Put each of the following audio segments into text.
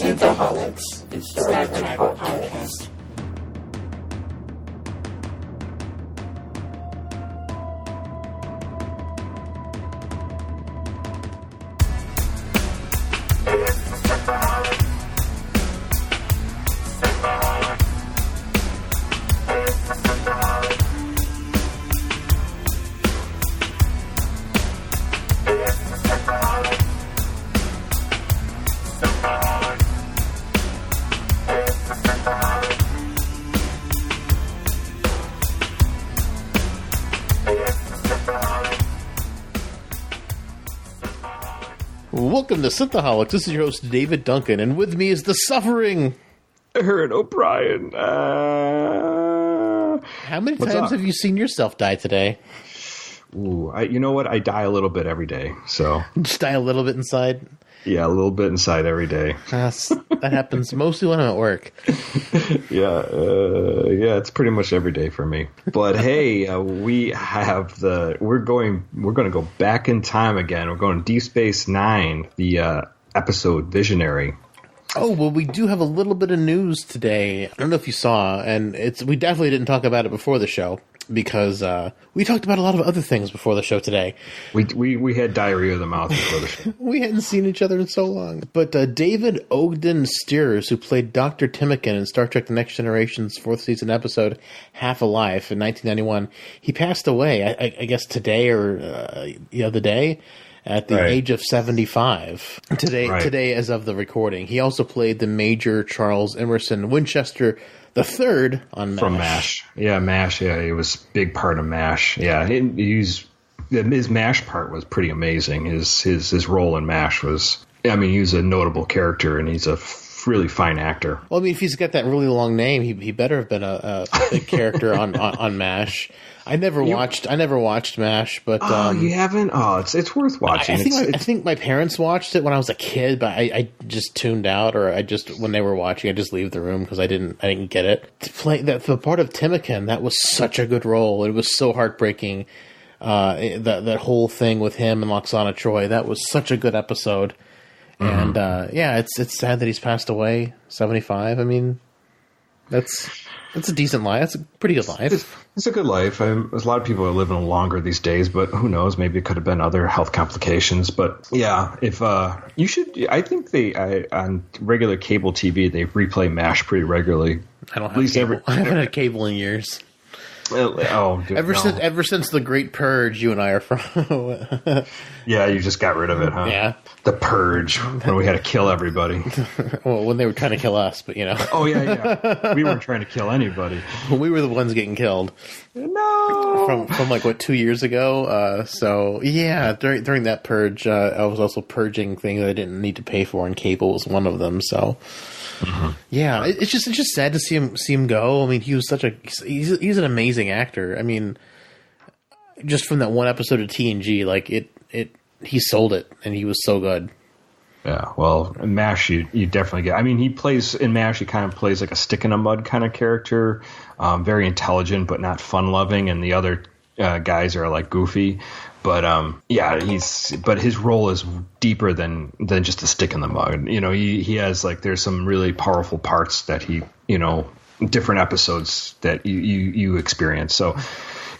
Synthaholics. It's the Untitled Podcast. Welcome to Synthaholics. This is your host, David Duncan, and with me is the suffering Aaron O'Brien. How many times have you seen yourself die today? Ooh, you know what? I die a little bit every day. So Just die a little bit inside? yeah, a little bit inside every day. That happens mostly when I'm at work. Yeah, it's pretty much every day for me. But hey, we're going to go back in time again. We're going to Deep Space Nine, the episode Visionary. Oh, well, we do have a little bit of news today. I don't know if you saw, and we definitely didn't talk about it before the show, because we talked about a lot of other things before the show today. We had diarrhea of the mouth before the show. We hadn't seen each other in so long. But David Ogden Stiers, who played Dr. Timikin in Star Trek The Next Generation's fourth season episode Half Alive in 1991, he passed away, I guess today or the other day, at the age of 75. Today, as of the recording. He also played the Major Charles Emerson Winchester III on MASH. From MASH. Yeah, MASH. Yeah, he was a big part of MASH. Yeah, his MASH part was pretty amazing. His role in MASH was, I mean, he was a notable character, and he's a really fine actor. Well, I mean, if he's got that really long name, he better have been a big character on MASH. I never watched MASH, but you haven't? Oh, it's worth watching. I think my parents watched it when I was a kid, but I just tuned out, or when they were watching, I just leave the room because I didn't get it. To play the part of Timikin, that was such a good role. It was so heartbreaking. That whole thing with him and Loxana Troy, that was such a good episode. Mm-hmm. And it's sad that he's passed away, 75. I mean, that's a decent life. That's a pretty good life. It's a good life. There's a lot of people are living longer these days, but who knows? Maybe it could have been other health complications. But yeah, if you should, I think on regular cable TV they replay MASH pretty regularly. I don't have cable. I haven't had cable in years. Oh, dude, ever since the Great Purge, you and I are from. Yeah, you just got rid of it, huh? Yeah. The Purge, when we had to kill everybody. Well, when they were trying to kill us, but you know. Oh, yeah. We weren't trying to kill anybody. We were the ones getting killed. No! From like, 2 years ago? So, yeah, during that Purge, I was also purging things I didn't need to pay for, and cable was one of them, so. Mm-hmm. Yeah, it's just sad to see him go. I mean, he was he's an amazing actor. I mean, just from that one episode of TNG, like he sold it, and he was so good. Yeah, well, in MASH, you definitely get. I mean, he plays in MASH. He kind of plays like a stick in the mud kind of character, very intelligent but not fun loving, and the other guys are like goofy. But but his role is deeper than just a stick in the mud. You know, he has there's some really powerful parts that he, different episodes that you experience. So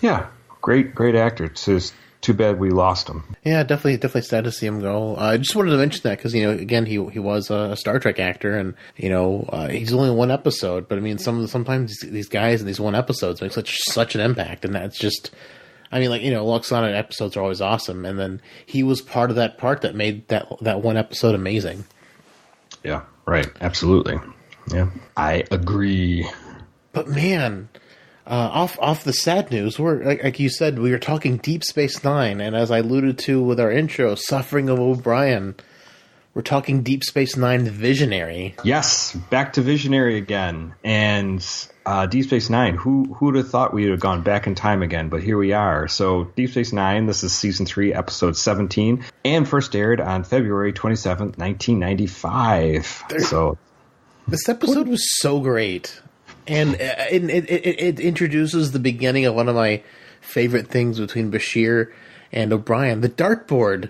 yeah, great actor. It's just too bad we lost him. Yeah, definitely sad to see him go. I just wanted to mention that because again he was a Star Trek actor, and he's only in one episode, but I mean sometimes these guys in these one episodes make such an impact, and that's just. I mean, Loxana episodes are always awesome, and then he was part of that part that made that one episode amazing. Yeah, right. Absolutely. Yeah, I agree. But man, off the sad news, we're like you said, we were talking Deep Space Nine, and as I alluded to with our intro, Suffering of O'Brien, we're talking Deep Space Nine Visionary. Yes, back to Visionary again, and. Deep Space Nine, who'd have thought we would have gone back in time again, but here we are. So Deep Space Nine, this is Season 3, Episode 17, and first aired on February 27th, 1995. This episode was so great, and it introduces the beginning of one of my favorite things between Bashir and O'Brien, the dartboard.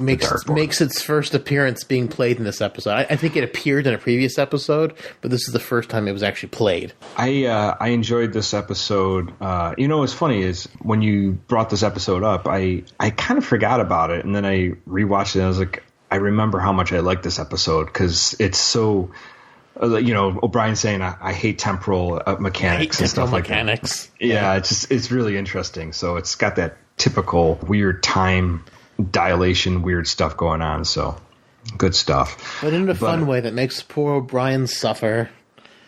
makes its first appearance being played in this episode. I think it appeared in a previous episode, but this is the first time it was actually played. I enjoyed this episode. What's funny is when you brought this episode up, I kind of forgot about it, and then I rewatched it, and I was like, I remember how much I liked this episode because it's so... O'Brien saying I hate temporal mechanics and stuff like that. Yeah, it's really interesting. So it's got that typical weird time dilation, weird stuff going on. So good stuff. But in a fun way that makes poor O'Brien suffer.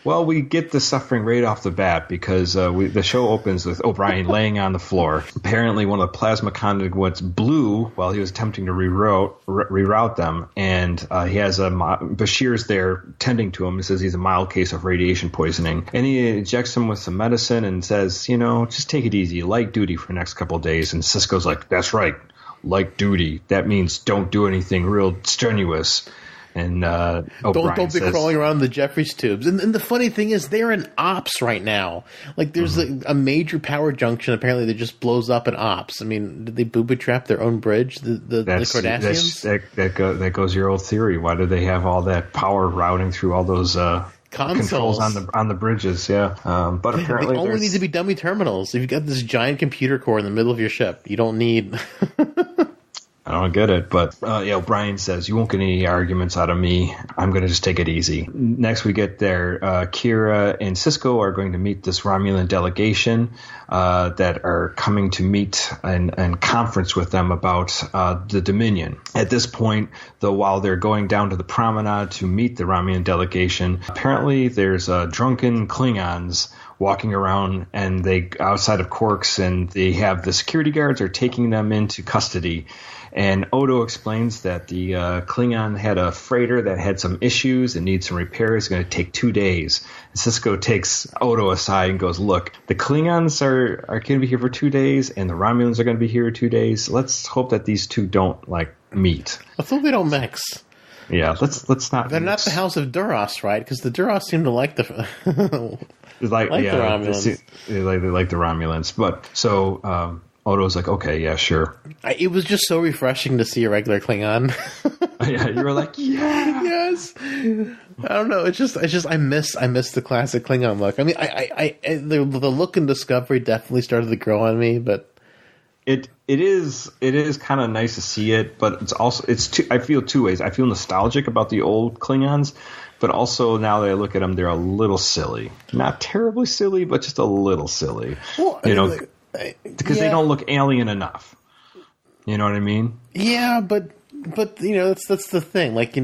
Well, we get the suffering right off the bat because the show opens with O'Brien laying on the floor. Apparently, one of the plasma conduits blew while he was attempting to reroute them, and he has Bashir's there tending to him. He says he's a mild case of radiation poisoning, and he injects him with some medicine and says, just take it easy, light duty for the next couple of days. And Sisko's like, that's right, light duty. That means don't do anything real strenuous. And don't be crawling around the Jeffries tubes. And the funny thing is, they're in ops right now. Like, there's a major power junction apparently that just blows up in ops. I mean, did they booby trap their own bridge? The Cardassians? That goes your old theory. Why do they have all that power routing through all those controls on the bridges? Yeah, but apparently they only need to be dummy terminals. If you've got this giant computer core in the middle of your ship, you don't need. I don't get it, but O'Brien says, you won't get any arguments out of me. I'm going to just take it easy. Next we get there, Kira and Sisko are going to meet this Romulan delegation that are coming to meet and conference with them about the Dominion. At this point, though, while they're going down to the promenade to meet the Romulan delegation, apparently there's drunken Klingons walking around and they outside of Quark's, and they have the security guards are taking them into custody. And Odo explains that the Klingon had a freighter that had some issues and needs some repairs. It's going to take 2 days. And Sisko takes Odo aside and goes, look, the Klingons are going to be here for 2 days and the Romulans are going to be here 2 days. Let's hope that these two don't meet. Let's hope they don't mix. Yeah, let's not. They're not the House of Duras, right? Because the Duras seem to like the the Romulans. They like the Romulans. But so Odo's like, okay, yeah, sure. It was just so refreshing to see a regular Klingon. Yeah, you were like, yeah, yes. I don't know. It's just I miss the classic Klingon look. I mean, the look in Discovery definitely started to grow on me, but it is kind of nice to see it, but it's also I feel two ways. I feel nostalgic about the old Klingons, but also now that I look at them, they're a little silly. Not terribly silly, but just a little silly. Well, because they don't look alien enough. You know what I mean? Yeah, but that's the thing. Like,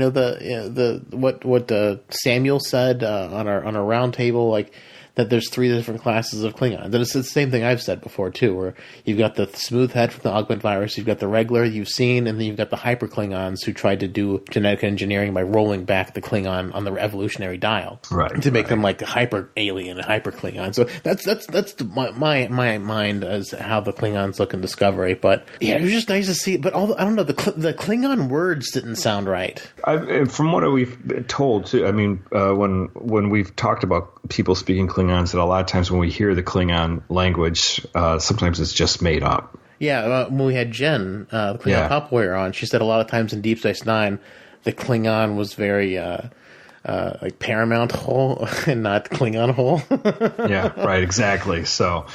what Samuel said on our round table, like that there's 3 different classes of Klingons. And it's the same thing I've said before too, where you've got the smooth head from the augment virus, you've got the regular you've seen, and then you've got the hyper Klingons who tried to do genetic engineering by rolling back the Klingon on the evolutionary dial, right, to make them like hyper alien and hyper Klingon. So that's my mind as how the Klingons look in Discovery. But yeah, it was just nice to see. But I don't know, the Klingon words didn't sound right. From what we've been told too, I mean, when we've talked about people speaking Klingons, that a lot of times when we hear the Klingon language, sometimes it's just made up. Yeah, when we had Jen, the Klingon pop warrior, on, she said a lot of times in Deep Space Nine, the Klingon was very like Paramount whole and not Klingon whole. Yeah, right, exactly. So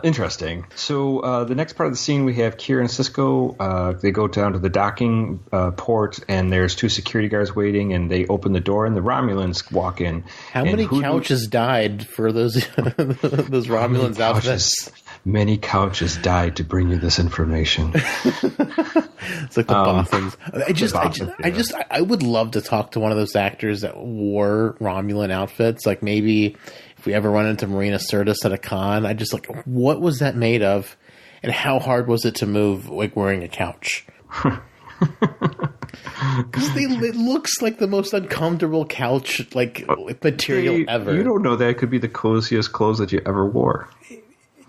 interesting. So the next part of the scene, we have Kira and Sisko. They go down to the docking port, and there's 2 security guards waiting, and they open the door, and the Romulans walk in. How many couches died for those those Romulans outfits? Many couches died to bring you this information. It's like the Bothans. I would love to talk to one of those actors that wore Romulan outfits. Like, maybe if we ever run into Marina Sirtis at a con, I just what was that made of, and how hard was it to move, like wearing a couch? Because it looks like the most uncomfortable couch material ever. You don't know that. It could be the coziest clothes that you ever wore.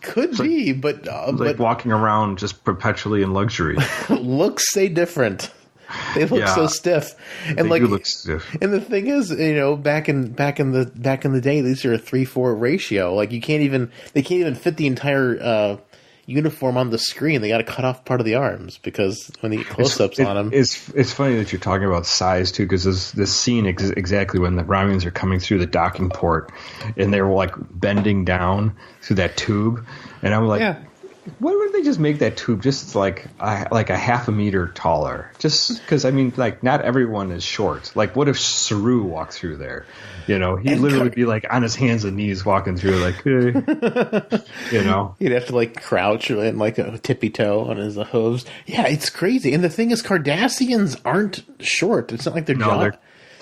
Could be, but walking around just perpetually in luxury. Looks say different. They look so stiff, and they do look stiff. And the thing is, back in the day, these are a 3-4 ratio. Like, they can't even fit the entire uniform on the screen, they got to cut off part of the arms because when they get close-ups on him. It's funny that you're talking about size too, because this scene exactly when the Romulans are coming through the docking port and they're like bending down through that tube, and I'm like, why would they just make that tube just like a half a meter taller? Just because, I mean, like, not everyone is short. Like, what if Saru walked through there? You know, he'd literally be like on his hands and knees walking through, like, hey. You know, he'd have to like crouch and like a tippy toe on his hooves. Yeah, it's crazy. And the thing is, Cardassians aren't short. It's not like they're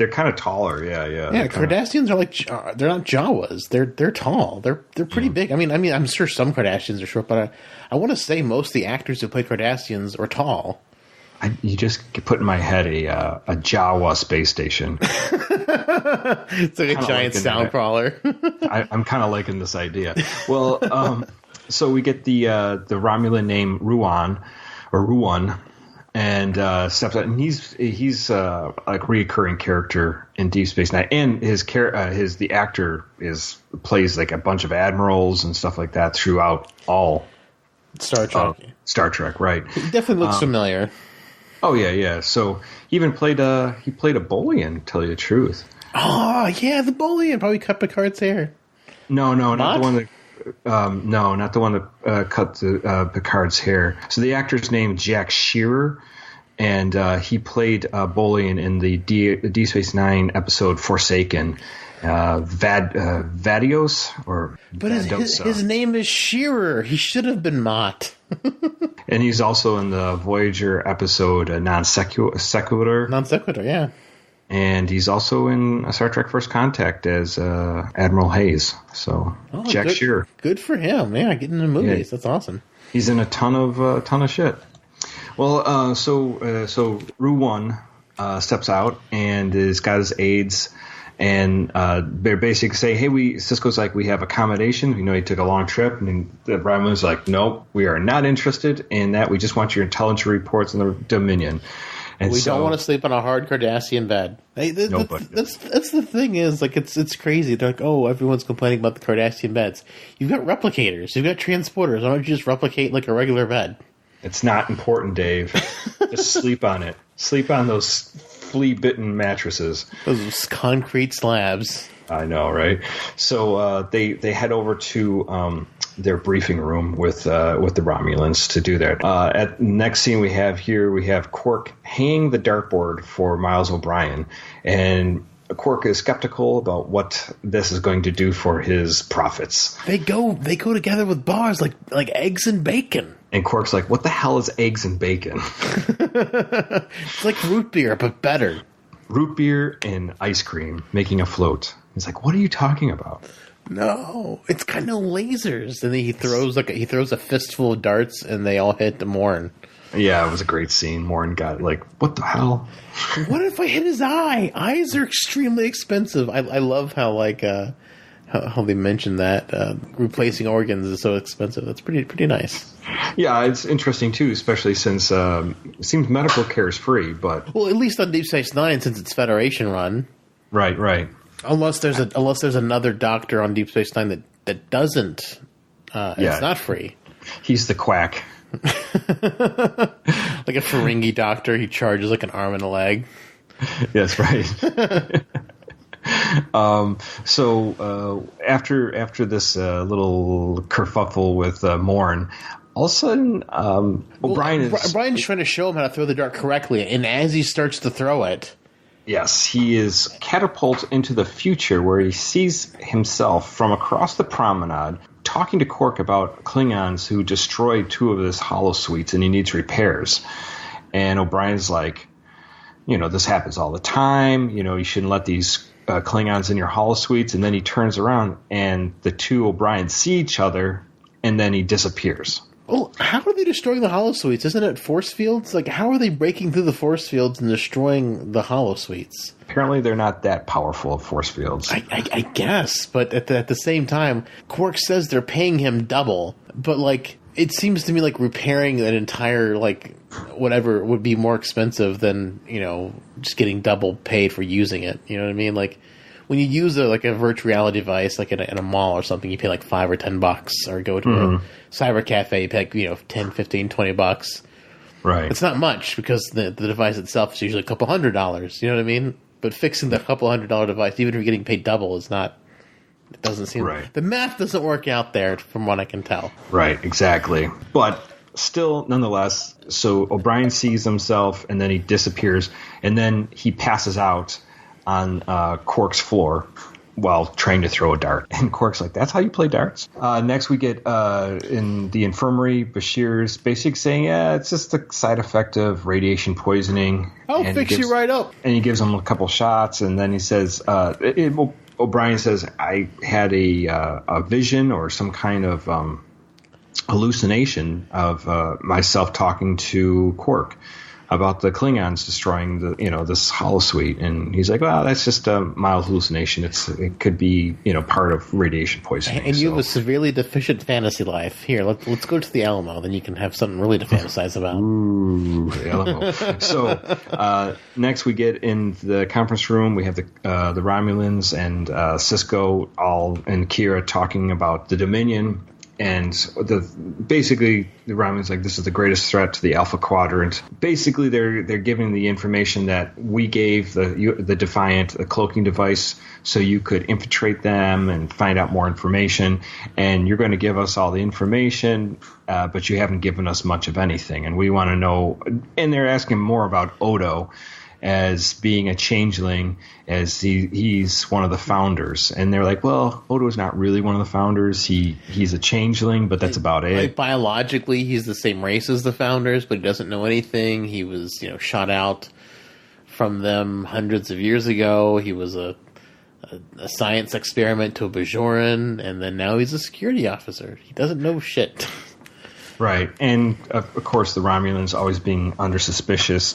kind of taller. Yeah. Cardassians are like, they're not Jawas. They're tall. They're pretty big. I mean, I'm sure some Cardassians are short, but I want to say most of the actors who play Cardassians are tall. You just put in my head a Jawa space station. It's like a giant sound crawler. I'm kind of liking this idea. Well, so we get the Romulan name Ruan, and steps out, and he's a reoccurring character in Deep Space Nine, and the actor plays like a bunch of admirals and stuff like that throughout all Star Trek. Star Trek, right? He definitely looks familiar. Oh yeah. So he even played a Bolian, to tell you the truth. Oh yeah, the Bolian probably cut Picard's hair. No, not the one that. Not the one that cut Picard's hair. So the actor's name is Jack Shearer, and he played Bolian in the Deep Space Nine episode Forsaken. Vadios or but his name is Shearer. He should have been Mott. And he's also in the Voyager episode Non Sequitur. Non Sequitur, yeah. And he's also in Star Trek First Contact as Admiral Hayes. So Jack Shearer. Good for him. Yeah, getting into movies. Yeah. That's awesome. He's in a ton of shit. Well, so Ruan steps out and has got his aides, and they're basically say, hey, Cisco's like, we have accommodations. We know he took a long trip, and the Romulan's like, nope, we are not interested in that. We just want your intelligence reports on the Dominion. And we don't want to sleep on a hard Cardassian bed. That's the thing is, like, it's crazy. They're like, oh, everyone's complaining about the Cardassian beds. You've got replicators. You've got transporters. Why don't you just replicate like a regular bed? It's not important, Dave. Just sleep on it. Sleep on those flea-bitten mattresses. Those concrete slabs. I know, right? So they head over to their briefing room with the Romulans to do that. At the next scene we have Quark hanging the dartboard for Miles O'Brien, and Quark is skeptical about what this is going to do for his profits. They go together with bars like eggs and bacon. And Quark's like, what the hell is eggs and bacon? It's like root beer, but better. Root beer and ice cream making a float. He's like, what are you talking about? No, it's kind of lasers. And then he throws a fistful of darts, and they all hit the Morn. Yeah, it was a great scene. Morn got like, what the hell? What if I hit his eye? Eyes are extremely expensive. I love how how they mentioned that replacing organs is so expensive. That's pretty nice. Yeah, it's interesting too, especially since it seems medical care is free. But at least on Deep Space Nine, since it's Federation run, right. Unless there's another doctor on Deep Space Nine that doesn't. It's not free. He's the quack. Like a Ferengi doctor, he charges like an arm and a leg. Yes, right. So after this little kerfuffle with Morn, all of a sudden O'Brien's trying to show him how to throw the dart correctly, and as he starts to throw it, yes, he is catapulted into the future where he sees himself from across the promenade talking to Quark about Klingons who destroyed 2 of his holosuites and he needs repairs. And O'Brien's like, this happens all the time. You shouldn't let these Klingons in your holosuites. And then he turns around and the 2 O'Briens see each other and then he disappears. Well, how are they destroying the holosuites? Isn't it force fields? Like, how are they breaking through the force fields and destroying the holosuites? Apparently, they're not that powerful of force fields. I guess, but at the same time, Quark says they're paying him double. But it seems to me like repairing an entire whatever would be more expensive than just getting double paid for using it. You know what I mean? Like, when you use a virtual reality device, like in a mall or something, you pay like $5 or $10, or go to a cyber cafe, you pay like, 10, 15, $20. Right. It's not much because the device itself is usually a couple $100. You know what I mean? But fixing the couple $100 device, even if you're getting paid double, is not. It doesn't seem right. The math doesn't work out there, from what I can tell. Right. Exactly. But still, nonetheless, so O'Brien sees himself, and then he disappears, and then he passes out on Quark's floor while trying to throw a dart. And Quark's like, that's how you play darts? Next we get in the infirmary, Bashir's basically saying, yeah, it's just a side effect of radiation poisoning. I'll fix you right up. And he gives him a couple shots, and then he says, O'Brien says, I had a vision or some kind of hallucination of myself talking to Quark about the Klingons destroying this holosuite, and he's like, well, that's just a mild hallucination. It could be part of radiation poisoning. And you have a severely deficient fantasy life. Here, let's go to the Alamo, then you can have something really to fantasize about. Ooh, the Alamo. So next we get in the conference room. We have the Romulans and Sisko and Kira talking about the Dominion. And basically, the Romulan's like, this is the greatest threat to the Alpha Quadrant. Basically, they're giving the information that we gave the Defiant a cloaking device so you could infiltrate them and find out more information. And you're going to give us all the information, but you haven't given us much of anything. And we want to know. And they're asking more about Odo as being a changeling, as he's one of the founders. And they're like, well, Odo's not really one of the founders. He's a changeling, but that's about it. Like, biologically, he's the same race as the founders, but he doesn't know anything. He was, shot out from them hundreds of years ago. He was a science experiment to a Bajoran, and then now he's a security officer. He doesn't know shit. Right, and of course the Romulans always being suspicious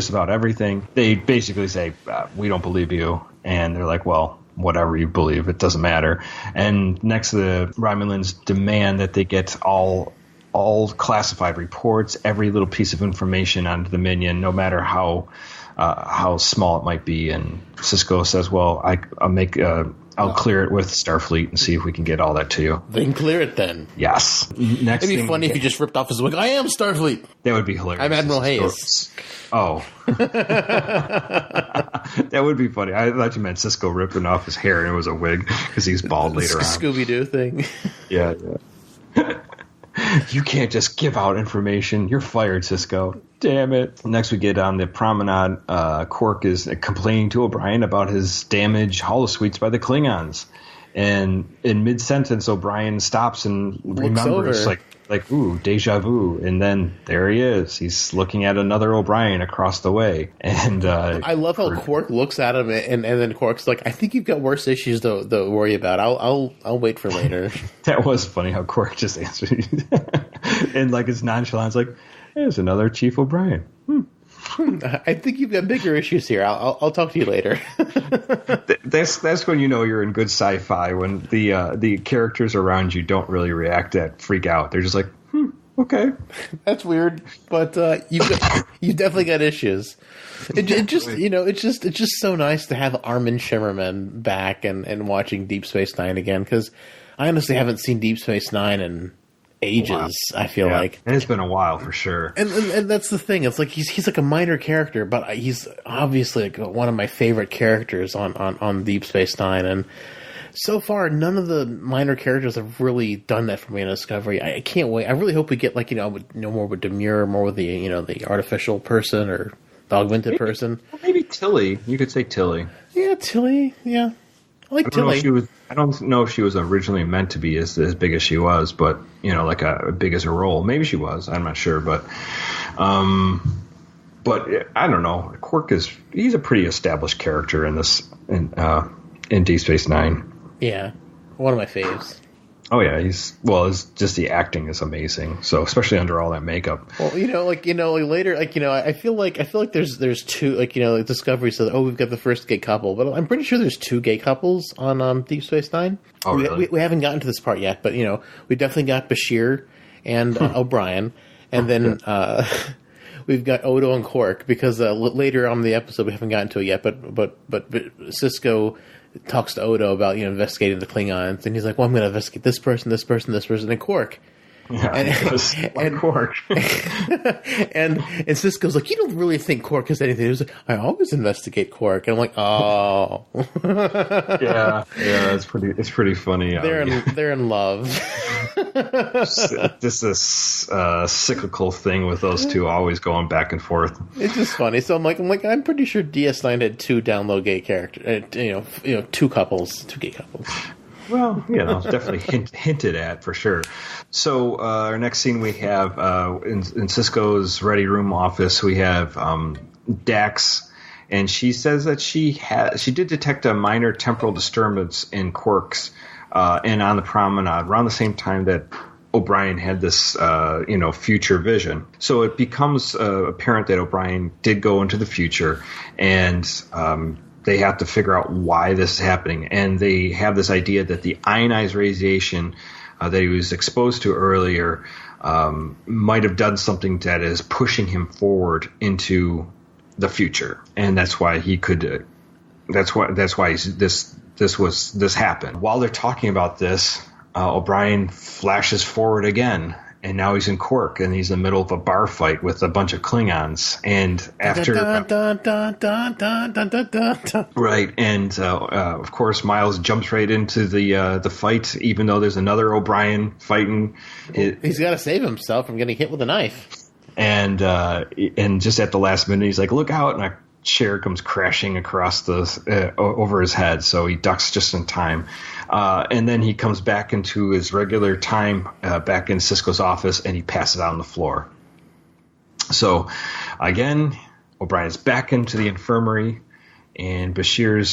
about everything. They basically say, we don't believe you, and they're like, well, whatever you believe, it doesn't matter. And next the Romulans demand that they get all classified reports, every little piece of information on the Dominion, no matter how small it might be. And Sisko says, well, I'll clear it with Starfleet and see if we can get all that to you. Then clear it then. Yes. Next It'd be funny if you just ripped off his wig. I am Starfleet. That would be hilarious. I'm Admiral Hayes. Oh. That would be funny. I thought you meant Sisko ripping off his hair and it was a wig because he's bald later on. Scooby-Doo thing. Yeah. You can't just give out information. You're fired, Sisko. Damn it. Next we get on the promenade. Quark is complaining to O'Brien about his damaged holosuites by the Klingons. And in mid-sentence, O'Brien stops and remembers, like, ooh, deja vu. And then there he is. He's looking at another O'Brien across the way. And I love how Quark looks at him, and then Quark's like, I think you've got worse issues to worry about. I'll wait for later. That was funny how Quark just answered. And like his nonchalance, like, there's another Chief O'Brien. I think you've got bigger issues here. I'll talk to you later. That's when you know you're in good sci-fi, when the characters around you don't really react that freak out. They're just like, okay, that's weird, but you definitely got issues. It's just so nice to have Armin Shimmerman back and watching Deep Space Nine again, because I honestly haven't seen Deep Space Nine in ages. I feel like, and it's been a while for sure. And that's the thing. It's like he's like a minor character, but he's obviously like one of my favorite characters on Deep Space Nine. And so far, none of the minor characters have really done that for me in Discovery. I can't wait. I really hope we get more with Demure, more with the artificial person or the augmented person. Maybe Tilly. You could say Tilly. Yeah, Tilly. Yeah. I like Tilly. I don't know if she was originally meant to be as big as she was, but like a big as her role. Maybe she was. I'm not sure, but I don't know. Quark he's a pretty established character in Deep Space Nine. Yeah, one of my faves. Oh yeah, it's just the acting is amazing. So especially under all that makeup. Well, later, I feel like there's two, Discovery says, oh, we've got the first gay couple, but I'm pretty sure there's two gay couples on Deep Space Nine. Oh, really? We haven't gotten to this part yet, but we definitely got Bashir and O'Brien, and then we've got Odo and Quark, because later on in the episode we haven't gotten to it yet, but Sisko talks to Odo about, investigating the Klingons, and he's like, well, I'm going to investigate this person, and Quark. Yeah, and Quark. and Sisko's like, you don't really think Quark is anything. He was like, I always investigate Quark. And I'm like, oh. yeah, it's pretty funny. They're in love. This is cyclical thing with those two always going back and forth. It's just funny. So I'm pretty sure DS9 had two down low gay characters. Two gay couples. Well, definitely hinted at for sure. So our next scene we have in Sisko's ready room office, we have Dax, and she says that she did detect a minor temporal disturbance in Quark's and on the promenade around the same time that O'Brien had this future vision. So it becomes apparent that O'Brien did go into the future, and they have to figure out why this is happening. And they have this idea that the ionized radiation that he was exposed to earlier might have done something that is pushing him forward into the future. And that's why he could. This happened. While they're talking about this, O'Brien flashes forward again. And now he's in Quark, and he's in the middle of a bar fight with a bunch of Klingons. And after, right, and of course, Miles jumps right into the fight, even though there's another O'Brien fighting. He's got to save himself from getting hit with a knife. And just at the last minute, he's like, "Look out!" And a chair comes crashing across over his head, so he ducks just in time. And then he comes back into his regular time, back in Sisko's office, and he passes out on the floor. So, again, O'Brien's back into the infirmary, and Bashir's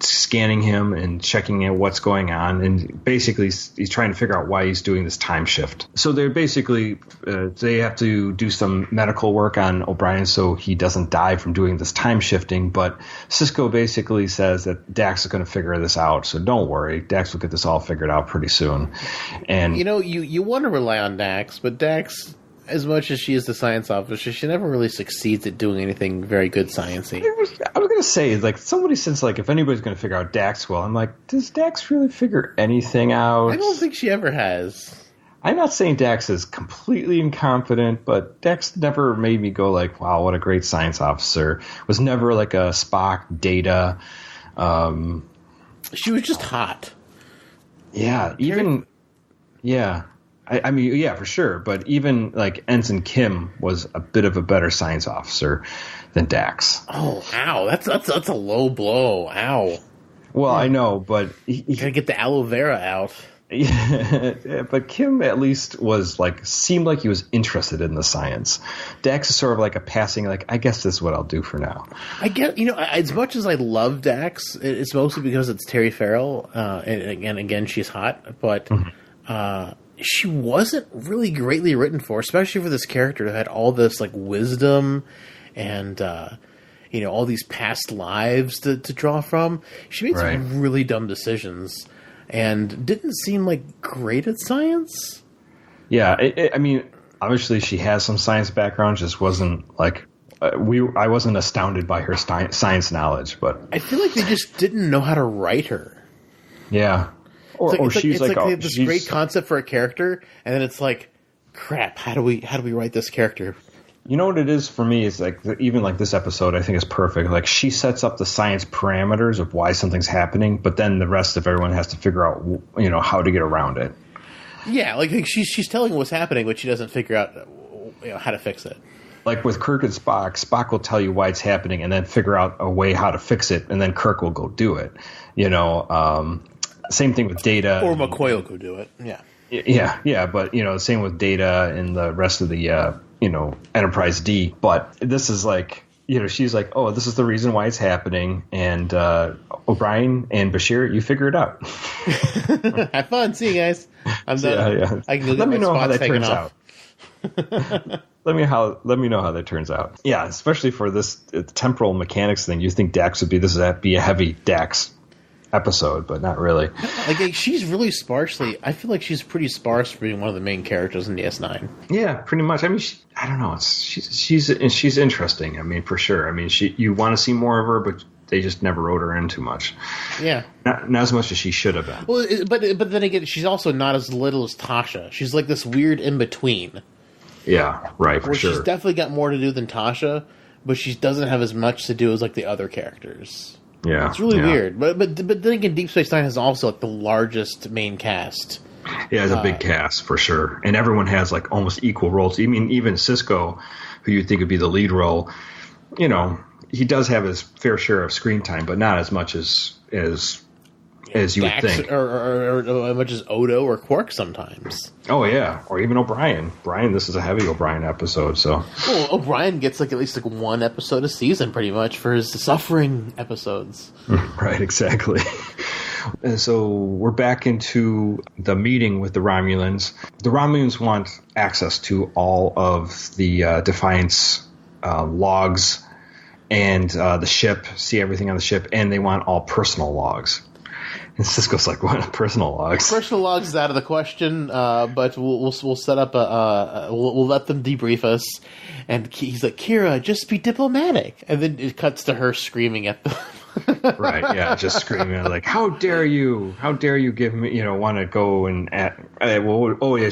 scanning him and checking out what's going on. And basically, he's trying to figure out why he's doing this time shift. So they're basically, they have to do some medical work on O'Brien so he doesn't die from doing this time shifting. But Sisko basically says that Dax is going to figure this out. So don't worry, Dax will get this all figured out pretty soon. And you want to rely on Dax, but Dax, as much as she is the science officer, she never really succeeds at doing anything very good sciencey. I was going to say, somebody says, if anybody's going to figure out Dax well, I'm like, does Dax really figure anything out? I don't think she ever has. I'm not saying Dax is completely incompetent, but Dax never made me go wow, what a great science officer. Was never like a Spock, Data. She was just hot. Yeah, yeah. I mean, yeah, for sure. But even Ensign Kim was a bit of a better science officer than Dax. Oh, ow! That's a low blow. Ow. Well, I know, but you gotta get the aloe vera out. Yeah, but Kim at least was seemed like he was interested in the science. Dax is sort of like a passing, I guess this is what I'll do for now. I get, as much as I love Dax, it's mostly because it's Terry Farrell, and again, she's hot, but. Mm-hmm. She wasn't really greatly written for, especially for this character that had all this wisdom and all these past lives to draw from. She made some really dumb decisions and didn't seem great at science. Yeah, I mean, obviously she has some science background, just wasn't I wasn't astounded by her science knowledge, but I feel like they just didn't know how to write her. Yeah. She's this great concept for a character, and then it's crap. How do we write this character? You know what it is for me is even this episode I think is perfect. She sets up the science parameters of why something's happening, but then the rest of everyone has to figure out how to get around it. Yeah, she's telling what's happening, but she doesn't figure out how to fix it. With Kirk and Spock will tell you why it's happening, and then figure out a way how to fix it, and then Kirk will go do it. Same thing with Data. Or McCoy will go do it. Yeah. Yeah. But, same with Data and the rest of the, Enterprise D. But this is she's oh, this is the reason why it's happening. And O'Brien and Bashir, you figure it out. Have fun. See you guys. I'm done. Yeah. I can go get Let me know how that turns off. out. Let me know how that turns out. Yeah, especially for this temporal mechanics thing. You think Dax would be a heavy Dax episode, but not really. She's really sparsely. I feel like she's pretty sparse for being one of the main characters in DS9. Yeah, pretty much. I mean, I don't know. She's interesting. I mean, for sure. I mean, you want to see more of her, but they just never wrote her in too much. Yeah. Not as much as she should have been. Well, but then again, she's also not as little as Tasha. She's like this weird in between. Yeah, right, for sure. She's definitely got more to do than Tasha, but she doesn't have as much to do as like the other characters. Yeah, it's really weird. But then again, Deep Space Nine has also like the largest main cast. Yeah, it's a big cast for sure, and everyone has like almost equal roles. I mean, even Sisko, who you think would be the lead role, you know, he does have his fair share of screen time, but not as much as you would think, or as much as Odo or Quark sometimes. Oh yeah, or even O'Brien. Brian, this is a heavy O'Brien episode, so. Well, O'Brien gets like at least like one episode a season, pretty much, for his suffering episodes. Right, exactly. And so we're back into the meeting with the Romulans. The Romulans want access to all of the Defiance logs and the ship, see everything on the ship, and they want all personal logs. And Sisko's like, what? Personal logs? Personal logs is out of the question, but we'll set up we'll let them debrief us. And he's like, Kira, just be diplomatic. And then it cuts to her screaming at them. Right, yeah, just screaming like, how dare you give me, want to go and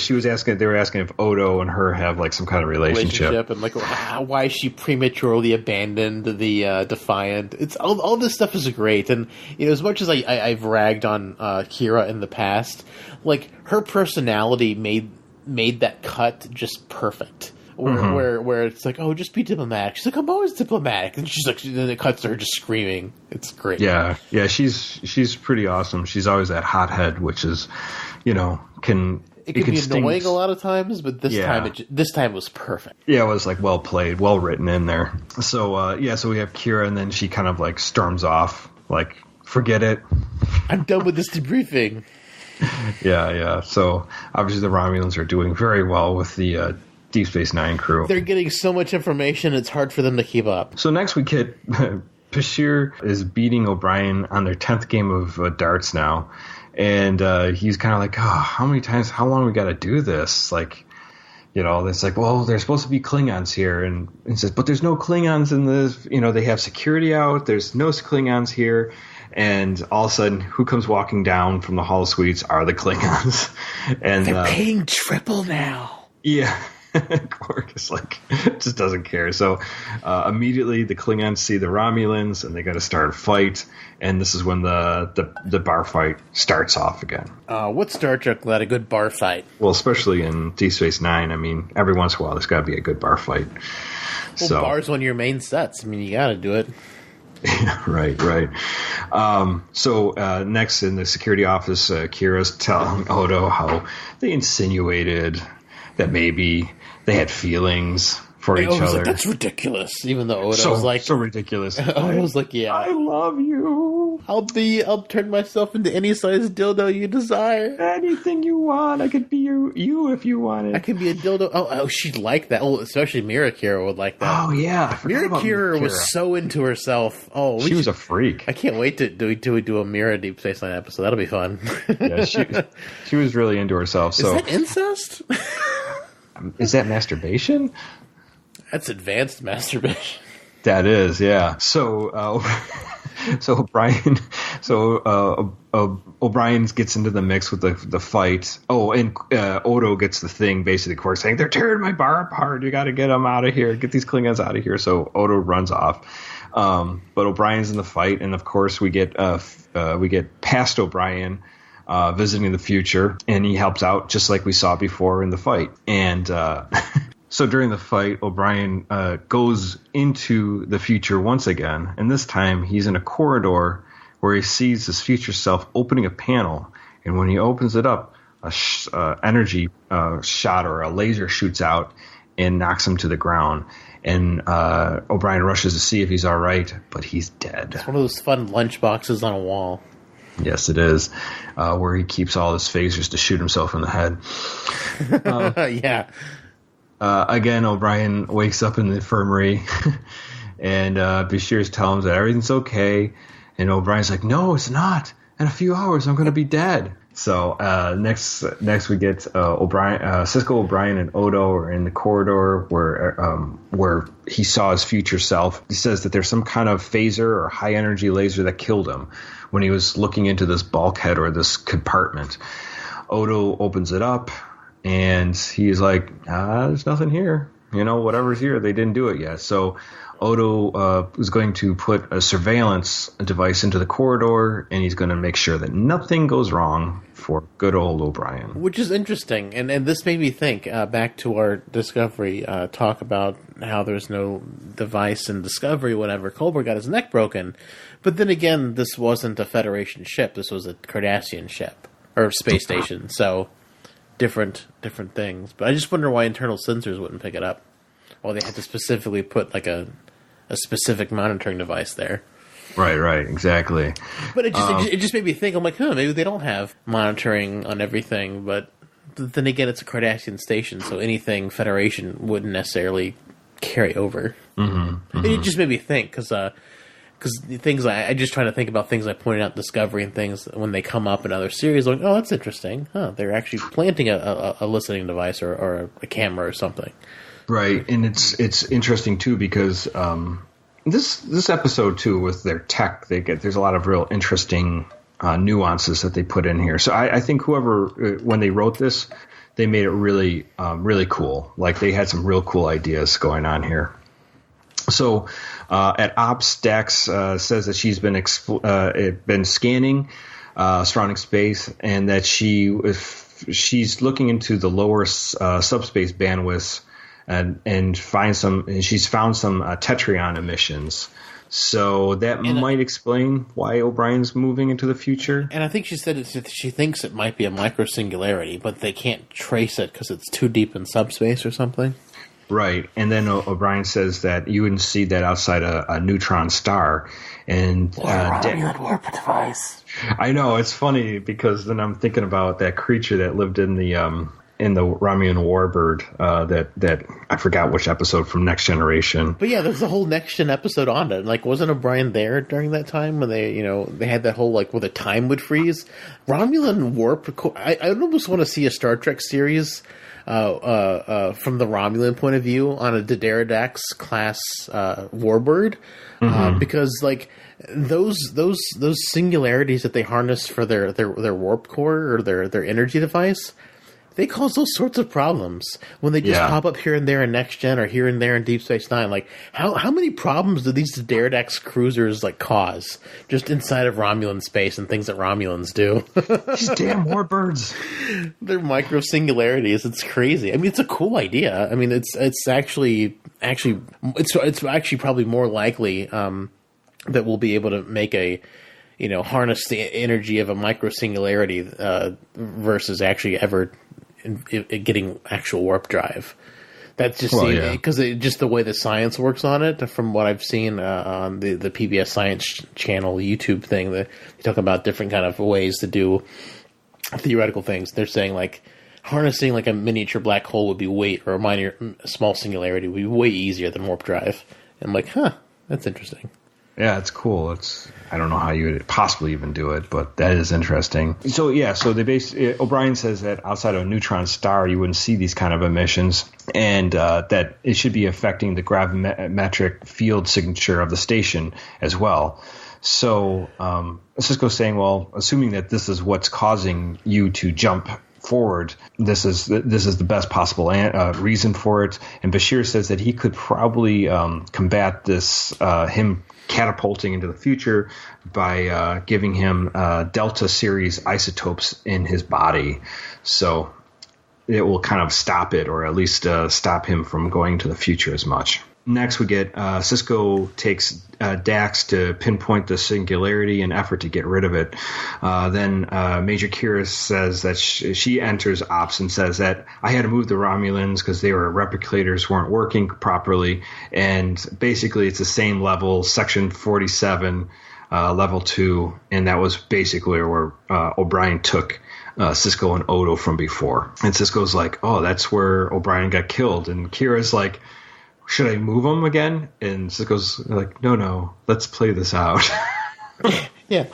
she was asking, they were asking if Odo and her have like some kind of relationship and like why she prematurely abandoned the Defiant. It's all this stuff is great, and as much as I've ragged on Kira in the past, like her personality made that cut just perfect. Where it's like, oh, just be diplomatic. She's like, I'm always diplomatic, and she's like, then it cuts to her just screaming. It's great. Yeah, she's pretty awesome. She's always that hothead, which is, it can be annoying a lot of times, but this time it was perfect. Yeah, it was like well played, well written in there. So so we have Kira, and then she kind of like storms off, like, forget it. I'm done with this debriefing. Yeah. So obviously the Romulans are doing very well with the Deep Space Nine crew. They're getting so much information, it's hard for them to keep up. So next we get Bashir is beating O'Brien on their 10th game of darts now. And he's kind of like, how long we got to do this? Like, it's like, well, there's supposed to be Klingons here. And he says, but there's no Klingons in this. They have security out. There's no Klingons here. And all of a sudden, who comes walking down from the hall suites are the Klingons. And they're paying triple now. Yeah. Quark is like, just doesn't care. So immediately the Klingons see the Romulans and they got to start a fight. And this is when the bar fight starts off again. What Star Trek let a good bar fight? Well, especially in Deep Space Nine. I mean, every once in a while there's got to be a good bar fight. Well, bar's one of your main sets. I mean, you got to do it. Yeah, right. So next in the security office, Kira's telling Odo how they insinuated that maybe they had feelings for each other. Like, that's ridiculous. Even though Odo was like, so ridiculous. Odo was like, yeah, I love you. I'll turn myself into any size dildo you desire. Anything you want. I could be you if you wanted. I could be a dildo. Oh, she'd like that. Oh, especially Mira Kira would like that. Oh yeah, Mira Kira was so into herself. Oh, she was a freak. I can't wait to do a Mira Deep Space Nine episode. That'll be fun. Yeah, she was really into herself. So is that incest? Is that masturbation? That's advanced masturbation. That is, yeah. So O'Brien gets into the mix with the fight. Oh, and Odo gets the thing, basically, Quark saying, they're tearing my bar apart. You got to get them out of here. Get these Klingons out of here. So Odo runs off. But O'Brien's in the fight, and of course we get past O'Brien visiting the future, and he helps out just like we saw before in the fight. And so during the fight, O'Brien goes into the future once again, and this time he's in a corridor where he sees his future self opening a panel, and when he opens it up, a energy shot or a laser shoots out and knocks him to the ground. And O'Brien rushes to see if he's all right, but he's dead. It's one of those fun lunch boxes on a wall. Yes, it is, where he keeps all his phasers to shoot himself in the head. Yeah. Again, O'Brien wakes up in the infirmary, and Bashir's telling him that everything's okay. And O'Brien's like, no, it's not. in a few hours I'm going to be dead. So next we get Sisko, O'Brien, and Odo are in the corridor where he saw his future self. He says that there's some kind of phaser or high energy laser that killed him when he was looking into this bulkhead or this compartment. Odo opens it up, and he's like, there's nothing here. Whatever's here, they didn't do it yet. So Odo is going to put a surveillance device into the corridor, and he's going to make sure that nothing goes wrong for good old O'Brien. Which is interesting, and this made me think back to our Discovery talk about how there's no device in Discovery whenever Culber got his neck broken. But then again, this wasn't a Federation ship. This was a Cardassian ship, or space station, so different things. But I just wonder why internal sensors wouldn't pick it up. Well, they had to specifically put like a specific monitoring device there. Right, exactly. But it just made me think. I'm like, maybe they don't have monitoring on everything. But then again, it's a Cardassian station, so anything Federation wouldn't necessarily carry over. It just made me think because things I just trying to think about things I pointed out in Discovery and things when they come up in other series. Like, oh, that's interesting. They're actually planting a listening device or a camera or something. Right, and it's interesting too because this episode too with their tech, there's a lot of real interesting nuances that they put in here. So I think whoever when they wrote this, they made it really really cool. Like they had some real cool ideas going on here. So at Ops, Dax says that she's been scanning surrounding space, and that she's looking into the lower subspace bandwidths. And she's found some Tetryon emissions. So that might explain why O'Brien's moving into the future. And I think she said she thinks it might be a microsingularity, but they can't trace it because it's too deep in subspace or something. Right. And then O'Brien says that you wouldn't see that outside a neutron star. And Romulan warp device. I know, it's funny because then I'm thinking about that creature that lived in the Romulan warbird that I forgot which episode from Next Generation. But yeah, there's a whole Next Gen episode on it. Like, wasn't O'Brien there during that time when they had that whole like where the time would freeze? Romulan warp. I almost want to see a Star Trek series from the Romulan point of view on a Dideridax class warbird, because like those singularities that they harness for their warp core or their energy device. They cause those sorts of problems when they just pop up here and there in Next Gen or here and there in Deep Space Nine. Like, how many problems do these Dideridax cruisers like cause just inside of Romulan space and things that Romulans do? These damn warbirds. They're micro singularities. It's crazy. I mean, it's a cool idea. I mean, it's actually probably more likely that we'll be able to make harness the energy of a micro singularity versus actually ever getting actual warp drive. That's just because just the way the science works on it. From what I've seen on the PBS Science Channel YouTube thing, that they talk about different kind of ways to do theoretical things. They're saying like harnessing like a miniature black hole would be or a small singularity would be way easier than warp drive. And I'm like, that's interesting. Yeah, it's cool. I don't know how you would possibly even do it, but that is interesting. So O'Brien says that outside of a neutron star, you wouldn't see these kind of emissions, and that it should be affecting the gravimetric field signature of the station as well. So Sisko's saying, well, assuming that this is what's causing you to jump forward, this is the best possible reason for it. And Bashir says that he could probably combat this him catapulting into the future by giving him Delta series isotopes in his body. So it will kind of stop it, or at least stop him from going to the future as much. Next, we get Sisko takes Dax to pinpoint the singularity in effort to get rid of it. Then Major Kira says that she enters Ops and says that I had to move the Romulans because their replicators weren't working properly. And basically, it's the same level, Section 47, Level 2. And that was basically where O'Brien took Sisko and Odo from before. And Sisko's like, oh, that's where O'Brien got killed. And Kira's like, should I move him again? And Sisko's like, no, let's play this out. Yeah,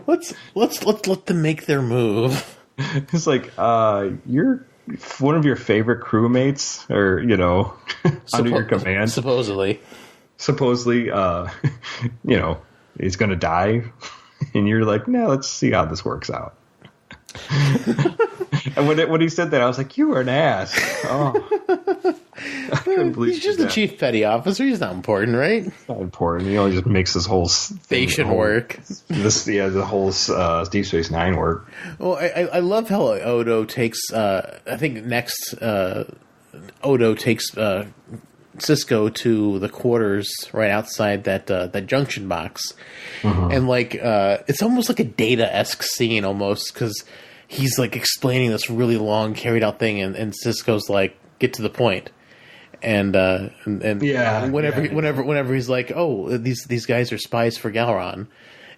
let's let them make their move. It's like, you're one of your favorite crewmates, or under your command. Supposedly, he's going to die, and you're like, no, let's see how this works out. And when he said that, I was like, you were an ass. Oh. I couldn't believe he's just the chief petty officer. He's not important, right? Not important. He only just makes this whole station work. The whole Deep Space Nine work. Well, I love how Odo takes. I think next Odo takes Cisco to the quarters right outside that junction box, and it's almost like a Data-esque scene almost, because he's like explaining this really long carried out thing, and Cisco's like, get to the point. And whenever he's like, oh, these guys are spies for Galron,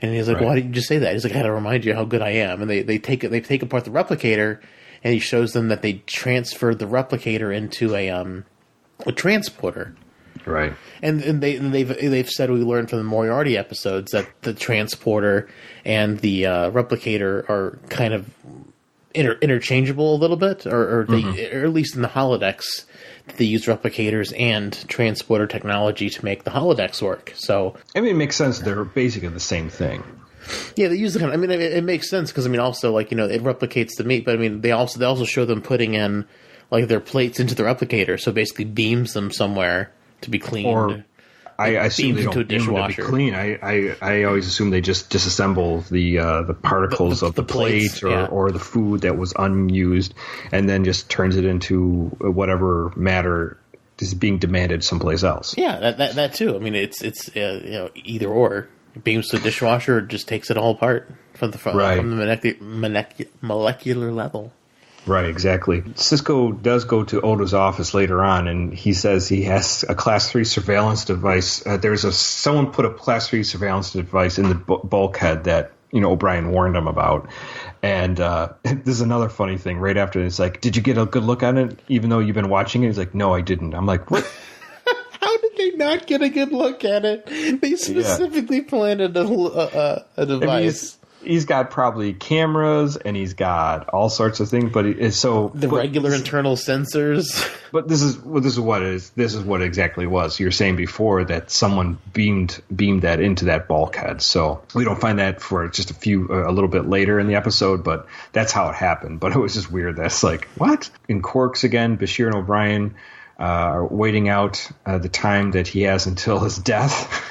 and he's like, why didn't you just say that? He's like, I had to remind you how good I am. And they take apart the replicator, and he shows them that they transferred the replicator into a transporter. Right. And they've said, we learned from the Moriarty episodes, that the transporter and the replicator are kind of interchangeable a little bit, or at least in the holodecks, they use replicators and transporter technology to make the holodecks work. So I mean, it makes sense. They're basically the same thing. Yeah, they use the kind of, I mean, it makes sense because, I mean, also, like, it replicates the meat, but I mean, they also show them putting in like their plates into the replicator, so basically beams them somewhere to be cleaned. Or I assume they don't beam them to be clean. I always assume they just disassemble the particles of the plate or the food that was unused, and then just turns it into whatever matter is being demanded someplace else. Yeah, that too. I mean, it's either or. It beams to the dishwasher, or just takes it all apart from the molecular level. Right, exactly. Cisco does go to Odo's office later on, and he says he has a Class 3 surveillance device. Someone put a Class 3 surveillance device in the bulkhead that O'Brien warned him about. And this is another funny thing. Right after it's like, did you get a good look at it, even though you've been watching it? He's like, no, I didn't. I'm like, what? How did they not get a good look at it? They specifically planted a device. I mean, he's got probably cameras and he's got all sorts of things, but regular internal sensors. But this is what it is. This is what it exactly was. You were saying before that someone beamed that into that bulkhead. So we don't find that for just a little bit later in the episode, but that's how it happened. But it was just weird. That's like, what? In Quarks again, Bashir and O'Brien are waiting out the time that he has until his death.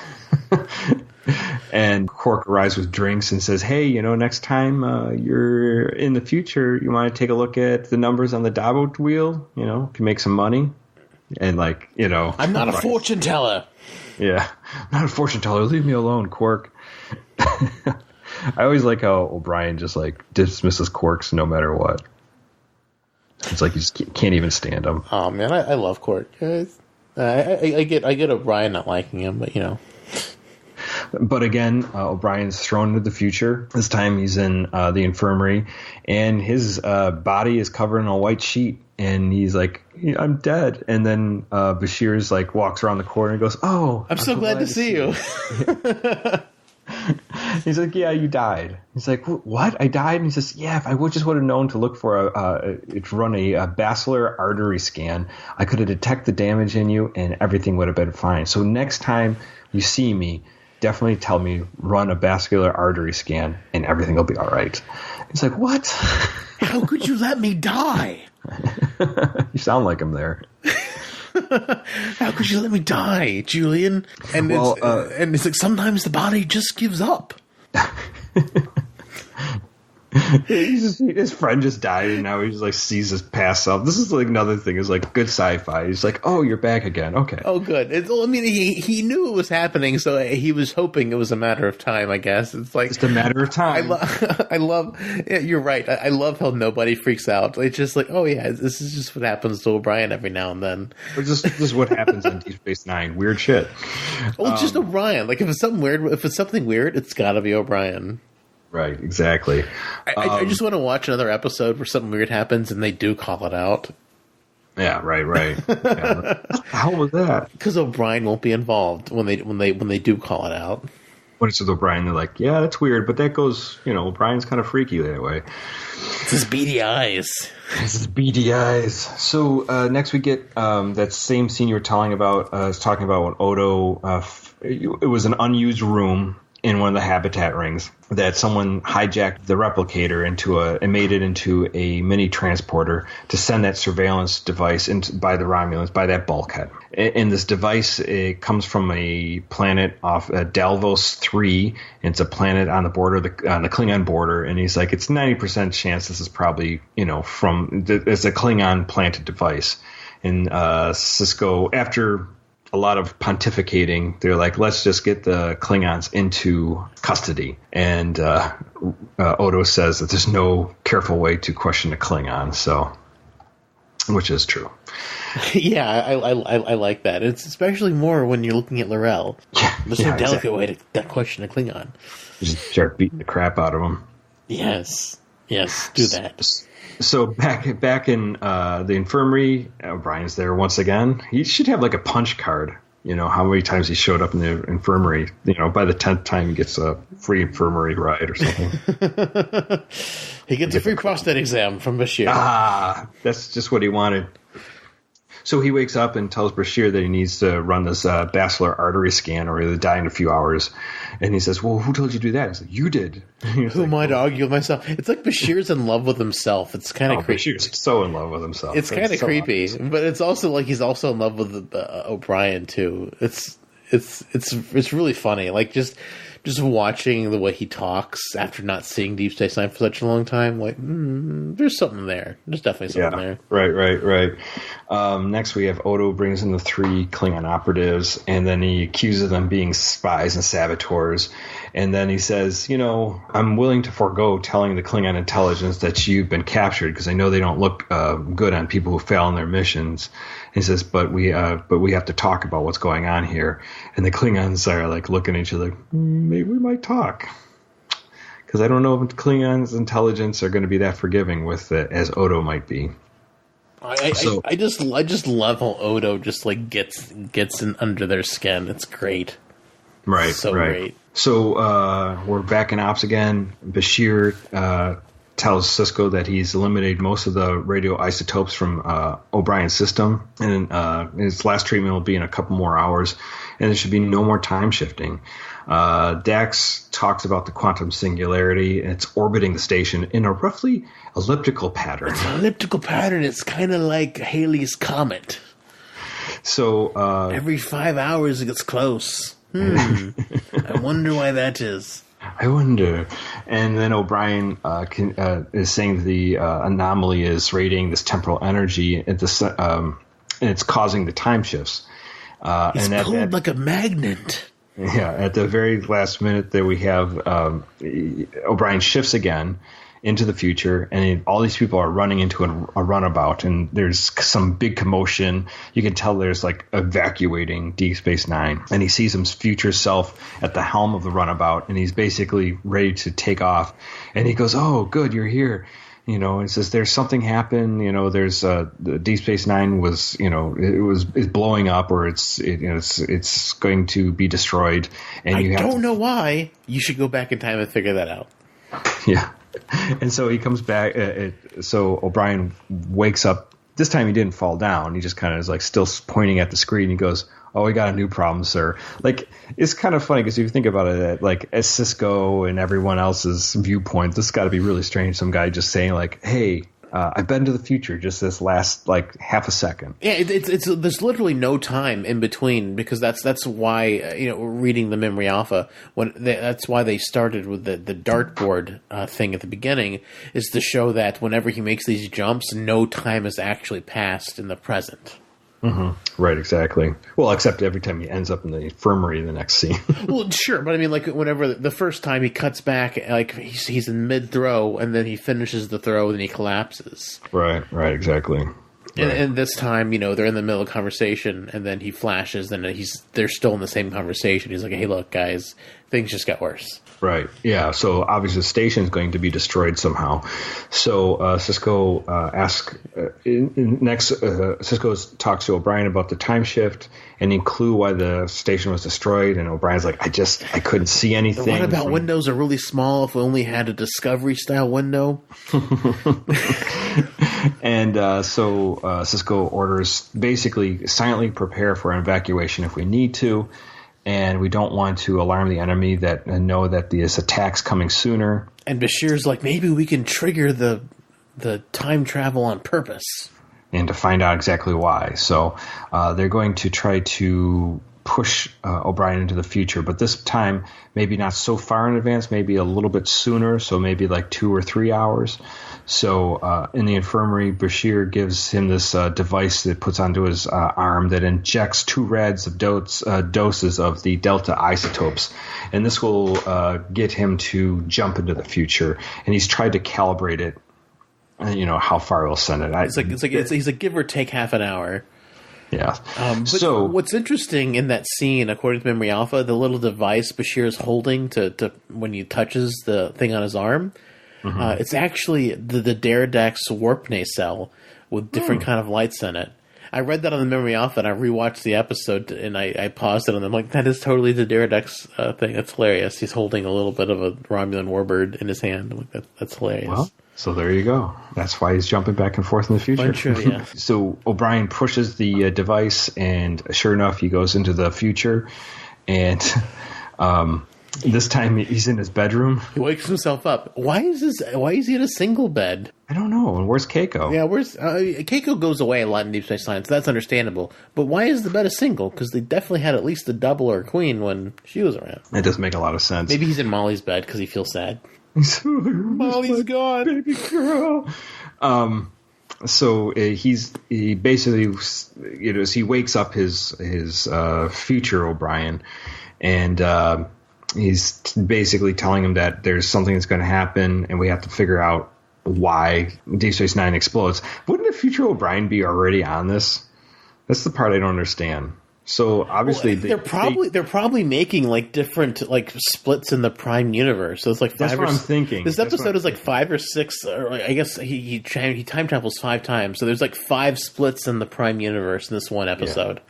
And Quark arrives with drinks and says, hey, next time you're in the future, you want to take a look at the numbers on the Dabo wheel, can make some money. And I'm not a fortune teller. Yeah, I'm not a fortune teller. Leave me alone, Quark. I always like how O'Brien just dismisses Quarks no matter what. It's like you just can't even stand him. Oh man, I love Quark. I get O'Brien not liking him, but But again, O'Brien's thrown into the future. This time he's in the infirmary, and his body is covered in a white sheet, and he's like, I'm dead. And then Bashir's walks around the corner and goes, oh, I'm so glad to see you. He's like, yeah, you died. He's like, what? I died? And he says, yeah, if I would have known to look for to run a basilar artery scan, I could have detected the damage in you and everything would have been fine. So next time you see me, definitely tell me, run a vascular artery scan and everything will be all right. He's like, what? How could you let me die? You sound like him there. How could you let me die, Julian? And it's like, sometimes the body just gives up. His friend just died, and now he just sees his past self. This is another thing. Is good sci-fi. He's like, oh, you're back again. Okay. Oh, good. He knew it was happening, so he was hoping it was a matter of time. I guess it's just a matter of time. I love. Yeah, you're right. I love how nobody freaks out. It's just like, oh yeah, this is just what happens to O'Brien every now and then. Or just this is what happens on Deep Space Nine. Weird shit. Well, it's just O'Brien. If it's something weird, it's got to be O'Brien. Right, exactly. I just want to watch another episode where something weird happens and they do call it out. Yeah, right. Yeah. How was that? Because O'Brien won't be involved when they do call it out. when it's with O'Brien, they're like, yeah, that's weird, but that goes, O'Brien's kind of freaky that way. It's his beady eyes. It's his beady eyes. So next we get that same scene you were talking about. Is talking about when Odo, it was an unused room in one of the habitat rings that someone hijacked the replicator and made it into a mini transporter to send that surveillance device by the Romulans, by that bulkhead. And this device, it comes from a planet off Dalvos 3. It's a planet on the border, on the Klingon border. And he's like, it's 90% chance this is probably, it's a Klingon planted device. And Sisko, after a lot of pontificating, they're like, let's just get the Klingons into custody. And Odo says that there's no careful way to question a Klingon, which is true. Yeah, I like that. It's especially more when you're looking at L'Rell. There's no delicate way to question a Klingon. Just start beating the crap out of them. Yes, do that. So back in the infirmary, O'Brien's there once again. He should have like a punch card. How many times he showed up in the infirmary. By the 10th time he gets a free infirmary ride or something. He gets a free prostate exam from Bashir. That's just what he wanted. So he wakes up and tells Bashir that he needs to run this basilar artery scan or he'll die in a few hours. And he says, well, who told you to do that? He's like, you did. Who am I to argue with myself? It's like Bashir's in love with himself. It's kind of creepy. Bashir's so in love with himself. It's kind of creepy. Obvious. But it's also like he's also in love with O'Brien, too. It's really funny. Like, just watching the way he talks after not seeing Deep Space Nine for such a long time, like, there's something there. There's definitely something there. Right. Next, we have Odo brings in the 3 Klingon operatives, and then he accuses them being spies and saboteurs. And then he says, I'm willing to forego telling the Klingon intelligence that you've been captured because I know they don't look good on people who fail in their missions. He says, but we have to talk about what's going on here. And the Klingons are like looking at each other, maybe we might talk. Because I don't know if Klingons' intelligence are going to be that forgiving with it as Odo might be. I just love how Odo just like gets in under their skin. It's great. Right. Great. So we're back in ops again. Bashir tells Sisko that he's eliminated most of the radioisotopes from O'Brien's system, and his last treatment will be in a couple more hours, and there should be no more time shifting. Dax talks about the quantum singularity, and it's orbiting the station in a roughly elliptical pattern. It's an elliptical pattern. It's kind of like Halley's Comet. So every 5 hours it gets close. I wonder why that is. I wonder. And then O'Brien is saying the anomaly is radiating this temporal energy at and it's causing the time shifts. It's pulled like a magnet. Yeah, at the very last minute there we have O'Brien shifts again into the future, and all these people are running into a runabout, and there's some big commotion. You can tell there's like evacuating Deep Space Nine, and he sees his future self at the helm of the runabout, and he's basically ready to take off. And he goes, "Oh, good, you're here." And says there's something happened. There's the Deep Space Nine was, it's blowing up, or it's going to be destroyed. And I don't know why. You should go back in time and figure that out. Yeah. And so he comes back. So O'Brien wakes up. This time he didn't fall down. He just kind of is like still pointing at the screen. He goes, "Oh, we got a new problem, sir." Like, it's kind of funny because if you think about it, like as Sisko and everyone else's viewpoint, this got to be really strange. Some guy just saying like, "Hey, I've been to the future just this last like half a second." Yeah, it's there's literally no time in between, because that's why reading the Memory Alpha, that's why they started with the dartboard thing at the beginning, is to show that whenever he makes these jumps, no time has actually passed in the present. Mm-hmm. Right, exactly. Well, except every time he ends up in the infirmary in the next scene. Well, sure, but I mean, like, whenever the first time he cuts back, like, he's in mid-throw, and then he finishes the throw, and then he collapses. Right, exactly. And this time, they're in the middle of conversation, and then he flashes, and they're still in the same conversation. He's like, "Hey, look, guys, things just got worse." Right. Yeah. So obviously the station is going to be destroyed somehow. So Sisko asks Sisko talks to O'Brien about the time shift and any clue why the station was destroyed. And O'Brien's like, I couldn't see anything. What about windows are really small? If we only had a Discovery style window. And so Sisko orders basically silently prepare for evacuation if we need to. And we don't want to alarm the enemy that know that this attack's coming sooner. And Bashir's like, maybe we can trigger the time travel on purpose. And to find out exactly why. So they're going to try to push O'Brien into the future. But this time, maybe not so far in advance, maybe a little bit sooner. So maybe like 2 or 3 hours. So in the infirmary, Bashir gives him this device that puts onto his arm that injects 2 rads of doses of the delta isotopes, and this will get him to jump into the future. And he's tried to calibrate it, how far he'll send it. He's like give or take half an hour. Yeah. But so what's interesting in that scene, according to Memory Alpha, the little device Bashir is holding to when he touches the thing on his arm. It's actually the Deradex warp nacelle with different kind of lights in it. I read that on the Memory Alpha, and I rewatched the episode, and I paused it, and I'm like, that is totally the Deradex thing. That's hilarious. He's holding a little bit of a Romulan warbird in his hand. I'm like, that's hilarious. Well, so there you go. That's why he's jumping back and forth in the future. So O'Brien pushes the device, and sure enough, he goes into the future, and this time he's in his bedroom. He wakes himself up. Why is he in a single bed? I don't know. And where's Keiko? Yeah, Keiko goes away a lot in Deep Space Nine, so that's understandable. But why is the bed a single? Because they definitely had at least a double or a queen when she was around. It doesn't make a lot of sense. Maybe he's in Molly's bed because he feels sad. Molly's gone, baby girl. So he basically, as he wakes up his future O'Brien, and he's basically telling him that there's something that's going to happen, and we have to figure out why Deep Space Nine explodes. Wouldn't a future O'Brien be already on this? That's the part I don't understand. So obviously they're probably making like different like splits in the Prime universe. So it's like 5 that's what I'm thinking. This episode is like 5 or 6. Or I guess he time travels 5 times. So there's like 5 splits in the Prime universe in this one episode.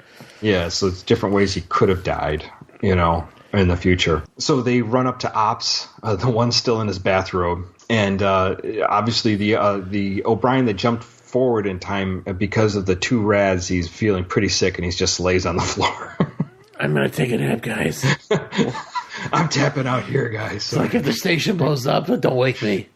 Yeah, so it's different ways he could have died. In the future. So they run up to Ops, the one still in his bathrobe, and obviously the O'Brien that jumped forward in time because of the 2 rads, he's feeling pretty sick and he just lays on the floor. I'm gonna take a nap, guys. I'm tapping out here, guys. It's like if the station blows up, don't wake me.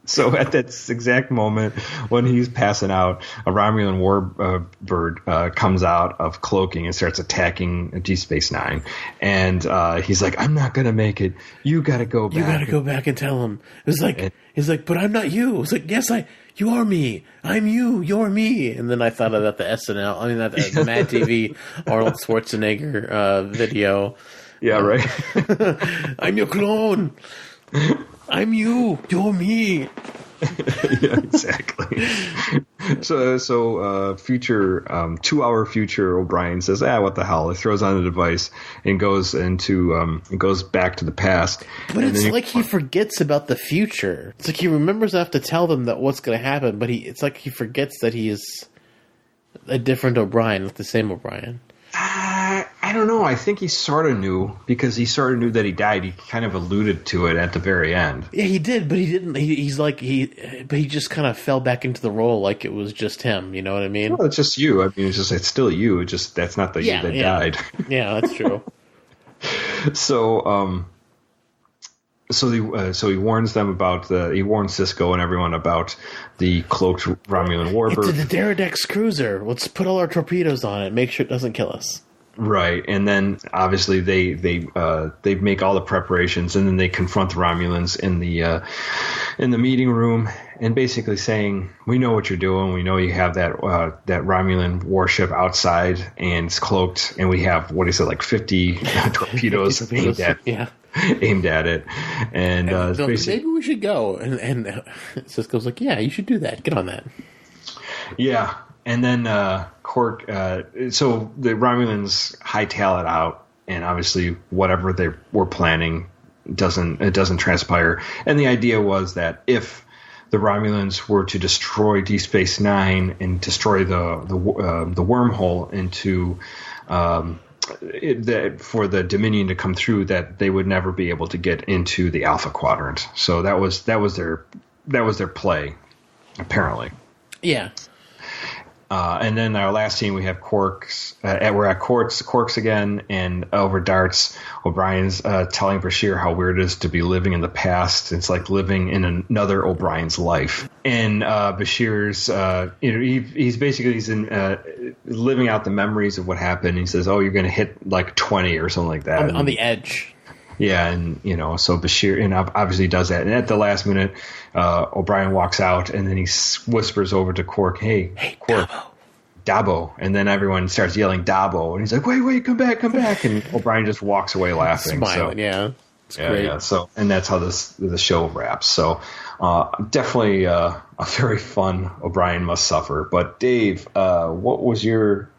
So at that exact moment when he's passing out, a Romulan warbird comes out of cloaking and starts attacking Deep Space Nine. And he's like, I'm not going to make it. You got to go back. You got to go back and tell him. He's like, but I'm not you. It's like, yes, you are me. I'm you. You're me. And then I thought about the SNL, the Mad TV Arnold Schwarzenegger video. Yeah, right. I'm your clone. I'm you. You're me. Yeah, exactly. So future 2-hour future O'Brien says, what the hell? He throws on the device and goes back to the past. But it's like he forgets about the future. It's like he remembers enough to tell them that what's going to happen, but it's like he forgets that he is a different O'Brien, not the same O'Brien. I don't know. I think he sort of knew because he sort of knew that he died. He kind of alluded to it at the very end. Yeah, he did, but he didn't. But he just kind of fell back into the role like it was just him. You know what I mean? Well, it's just you. I mean, it's still you. It just that's not the you that died. Yeah, that's true. So he warns them about he warns Sisko and everyone about the cloaked Romulan warbird. It's the Deradex cruiser. Let's put all our torpedoes on it. Make sure it doesn't kill us. Right, and then obviously they make all the preparations, and then they confront the Romulans in the meeting room, and basically saying, "We know what you're doing. We know you have that Romulan warship outside, and it's cloaked, and we have like 50 torpedoes aimed at it." And maybe we should go. And Sisko's like, "Yeah, you should do that. Get on that." Yeah. And then Quark, so the Romulans hightail it out, and obviously whatever they were planning doesn't transpire. And the idea was that if the Romulans were to destroy Deep Space Nine and destroy the wormhole into for the Dominion to come through, that they would never be able to get into the Alpha Quadrant. So that was their play, apparently. Yeah. And then our last scene, we have Quark's. We're at Quark's again, and over darts, O'Brien's telling Bashir how weird it is to be living in the past. It's like living in another O'Brien's life. And Bashir's, he's living out the memories of what happened. He says, "Oh, you're going to hit like 20 or something like that on the edge." Yeah, and so Bashir obviously does that. And at the last minute, O'Brien walks out, and then he whispers over to Quark, "Hey, Quark, Dabo." And then everyone starts yelling Dabo, and he's like, "Wait, come back!" And O'Brien just walks away laughing, smiling. It's great. Yeah. So, and that's how the show wraps. So, definitely a very fun O'Brien Must Suffer. But Dave, what was your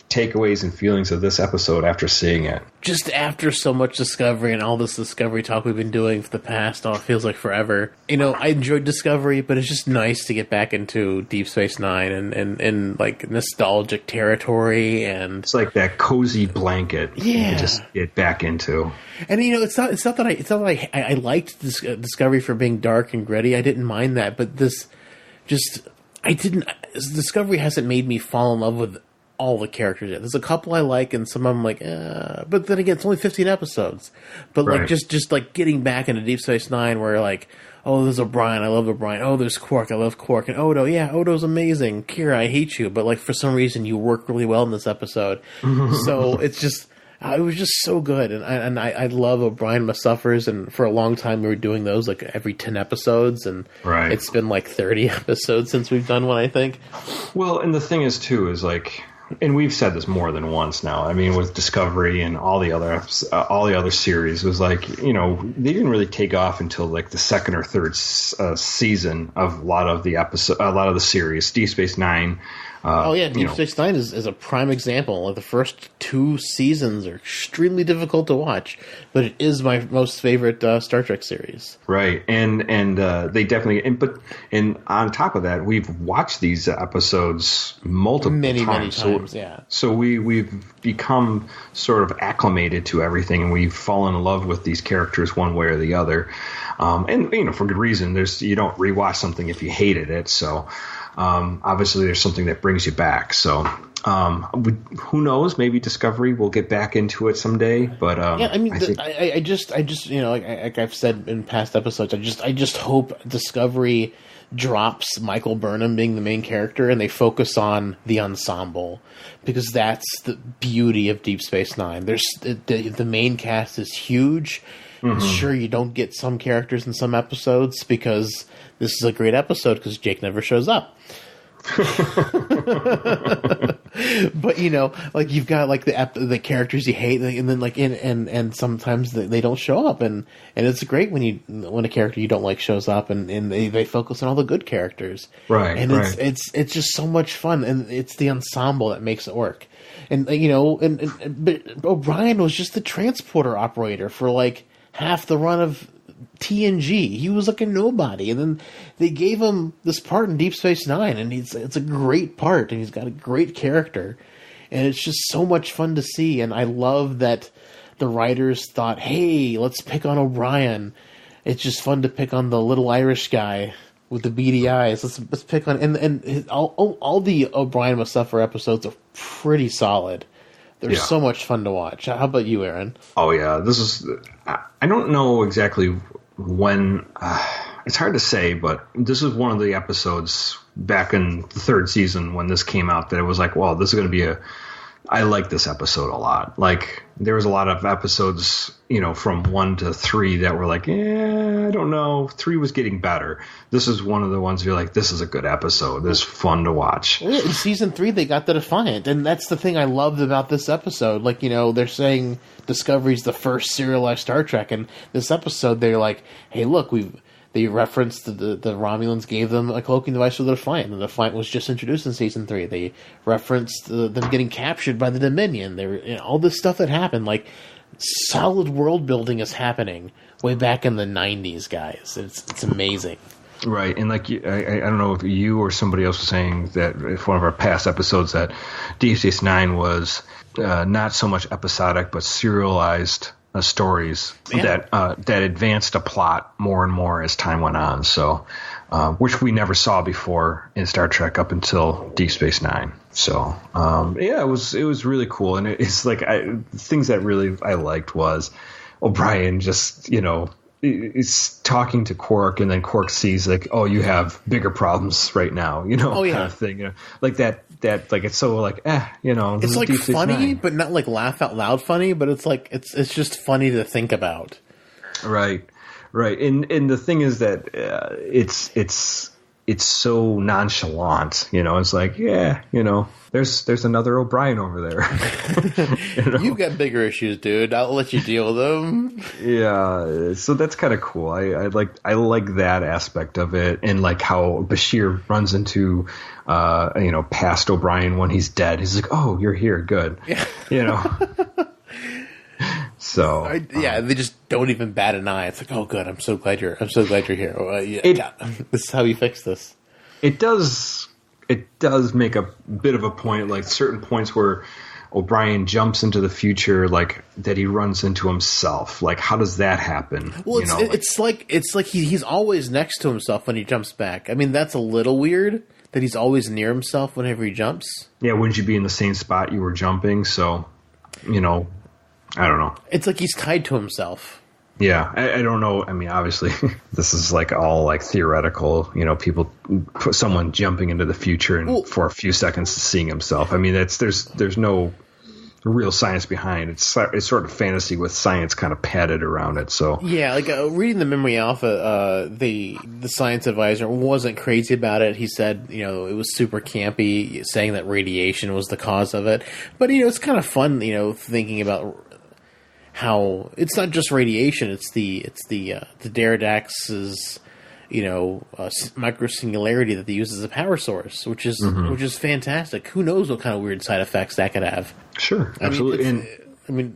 takeaways and feelings of this episode after seeing it? Just after so much Discovery and all this Discovery talk we've been doing for the past, it feels like forever. I enjoyed Discovery, but it's just nice to get back into Deep Space Nine and like nostalgic territory, and it's like that cozy blanket. Yeah, you just get back into. And it's not that I liked Discovery for being dark and gritty. I didn't mind that, but Discovery hasn't made me fall in love with all the characters yet. There's a couple I like, and some of them like, but then again, it's only 15 episodes. But right. Like just like getting back into Deep Space Nine, where like, oh, there's O'Brien, I love O'Brien. Oh, there's Quark, I love Quark, and Odo, yeah, Odo's amazing. Kira, I hate you, but like for some reason you work really well in this episode. So it's just, it was just so good, and I love O'Brien Must Suffers, and for a long time we were doing those like every 10 episodes, and right. It's been like 30 episodes since we've done one, I think. Well, and the thing is too is like, and we've said this more than once now. I mean, with Discovery and all the other series, it was like, they didn't really take off until like the second or third season of a lot of the series. Deep Space Nine. Deep Space Nine is a prime example. Like the first 2 seasons are extremely difficult to watch, but it is my most favorite Star Trek series. Right, and they definitely. And on top of that, we've watched these episodes many times. So we've become sort of acclimated to everything, and we've fallen in love with these characters one way or the other. And for good reason. You don't rewatch something if you hated it. So. Obviously, there's something that brings you back. So, who knows? Maybe Discovery will get back into it someday. But I just like I've said in past episodes, I just hope Discovery drops Michael Burnham being the main character and they focus on the ensemble, because that's the beauty of Deep Space Nine. There's the main cast is huge. Mm-hmm. Sure, you don't get some characters in some episodes because this is a great episode because Jake never shows up. But like you've got like the characters you hate, and then like and sometimes they don't show up, and it's great when a character you don't like shows up, and they focus on all the good characters, right? And it's just so much fun, and it's the ensemble that makes it work. And but O'Brien was just the transporter operator for like half the run of TNG. He was like a nobody, and then they gave him this part in Deep Space Nine, and it's a great part, and he's got a great character, and it's just so much fun to see. And I love that the writers thought, hey, let's pick on O'Brien. It's just fun to pick on the little Irish guy with the beady eyes. Let's pick on all the O'Brien Must Suffer episodes are pretty solid. They're so much fun to watch. How about you, Aaron? Oh, yeah. This is... I don't know exactly when... it's hard to say, but this is one of the episodes back in the third season when this came out that it was like, well, this is going to be I like this episode a lot. Like, there was a lot of episodes, from 1 to 3 that were like, I don't know. 3 was getting better. This is one of the ones you're like, this is a good episode. This is fun to watch. Well, yeah, in season 3, they got the Defiant, and that's the thing I loved about this episode. Like, they're saying Discovery's the first serialized Star Trek, and this episode, they're like, hey, look, they referenced the Romulans gave them a cloaking device for the Defiant. The Defiant was just introduced in season 3. They referenced them getting captured by the Dominion. All this stuff that happened, like solid world building is happening way back in the 90s, guys. It's amazing. Right, and like I don't know if you or somebody else was saying that if one of our past episodes that DS9 was not so much episodic but serialized stories that advanced a plot more and more as time went on. So, which we never saw before in Star Trek up until Deep Space Nine. So, it was really cool, and it's like things that really I liked was O'Brien just is talking to Quark, and then Quark sees like, oh, you have bigger problems right now, kind of thing, like that, like it's so like, it's like funny, but not like laugh out loud funny, but it's like it's just funny to think about. Right, and the thing is that it's so nonchalant, it's like, there's another O'Brien over there. You've got bigger issues, dude. I'll let you deal with them. Yeah, so that's kind of cool. I like that aspect of it, and like how Bashir runs into past O'Brien when he's dead. He's like, "Oh, you're here, good." Yeah. So they just don't even bat an eye. It's like, "Oh, good. I'm so glad you're here." This is how you fix this. It does make a bit of a point, like certain points where O'Brien jumps into the future, like that he runs into himself. Like, how does that happen? Well, it's like he's always next to himself when he jumps back. I mean, that's a little weird that he's always near himself whenever he jumps. Yeah, wouldn't you be in the same spot you were jumping? So, I don't know. It's like he's tied to himself. Yeah, I don't know. I mean, obviously, this is like all like theoretical. People put someone jumping into the future and for a few seconds seeing himself. I mean, there's no real science behind it. It's sort of fantasy with science kind of padded around it. So yeah, like reading the Memory Alpha, the science advisor wasn't crazy about it. He said, it was super campy, saying that radiation was the cause of it. But it's kind of fun, thinking about how it's not just radiation; it's the Derridax's micro singularity that they use as a power source, which is fantastic. Who knows what kind of weird side effects that could have? Sure, absolutely.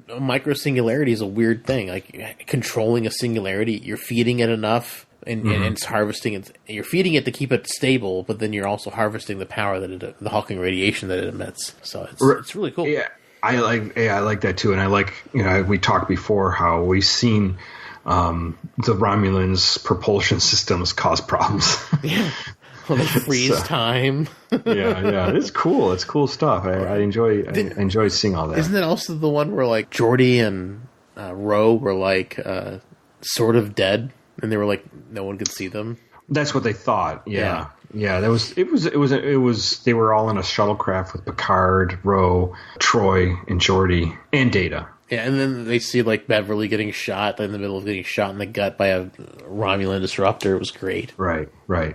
A micro singularity is a weird thing. Like controlling a singularity, you're feeding it enough, and it's harvesting it. You're feeding it to keep it stable, but then you're also harvesting the power the Hawking radiation that it emits. So it's really cool. Yeah. I like that too, and I like we talked before how we've seen the Romulans' propulsion systems cause problems. Yeah, well, they freeze time. yeah, it's cool. It's cool stuff. I enjoy seeing all that. Isn't that also the one where like Geordi and Ro were like sort of dead, and they were like no one could see them? That's what they thought. Yeah. Yeah, it was. They were all in a shuttlecraft with Picard, Ro, Troy, and Geordi, and Data. Yeah, and then they see like Beverly getting shot in the middle of getting shot in the gut by a Romulan disruptor. It was great. Right.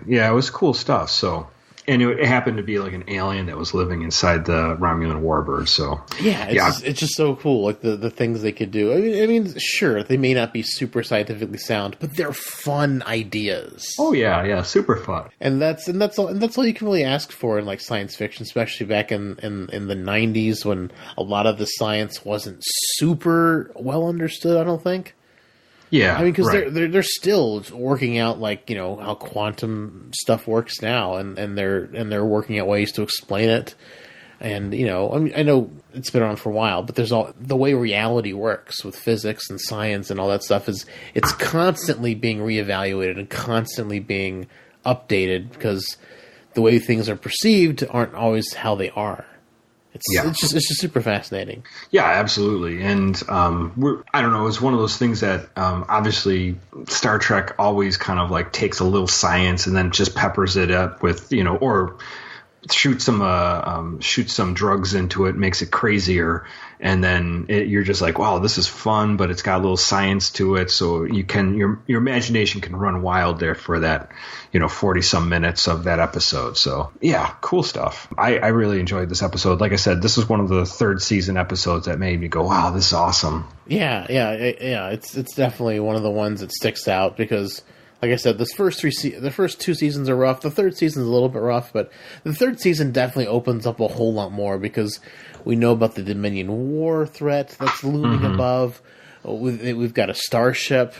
Yeah, it was cool stuff. So, and it happened to be like an alien that was living inside the Romulan warbird. So it's just so cool. Like the things they could do. I mean, sure, they may not be super scientifically sound, but they're fun ideas. Oh yeah, super fun. And that's all you can really ask for in like science fiction, especially back in the 90s when a lot of the science wasn't super well understood. I don't think. Yeah, I mean, because they're still working out like how quantum stuff works now, and they're working out ways to explain it. And I mean, I know it's been around for a while, but there's all the way reality works with physics and science and all that stuff it's constantly being reevaluated and constantly being updated because the way things are perceived aren't always how they are. It's just super fascinating. Yeah, absolutely. And I don't know, it's one of those things that obviously Star Trek always kind of like takes a little science and then just peppers it up with, or shoot some drugs into it, makes it crazier, and then you're just like, wow, this is fun, but it's got a little science to it, so your imagination can run wild there for that 40 some minutes of that episode. So yeah, cool stuff. I really enjoyed this episode. Like I said, this was one of the third season episodes that made me go, wow, this is awesome. Yeah. It's definitely one of the ones that sticks out because, like I said, the first two seasons are rough. The third season is a little bit rough, but the third season definitely opens up a whole lot more because we know about the Dominion War threat that's looming above. We've got a starship,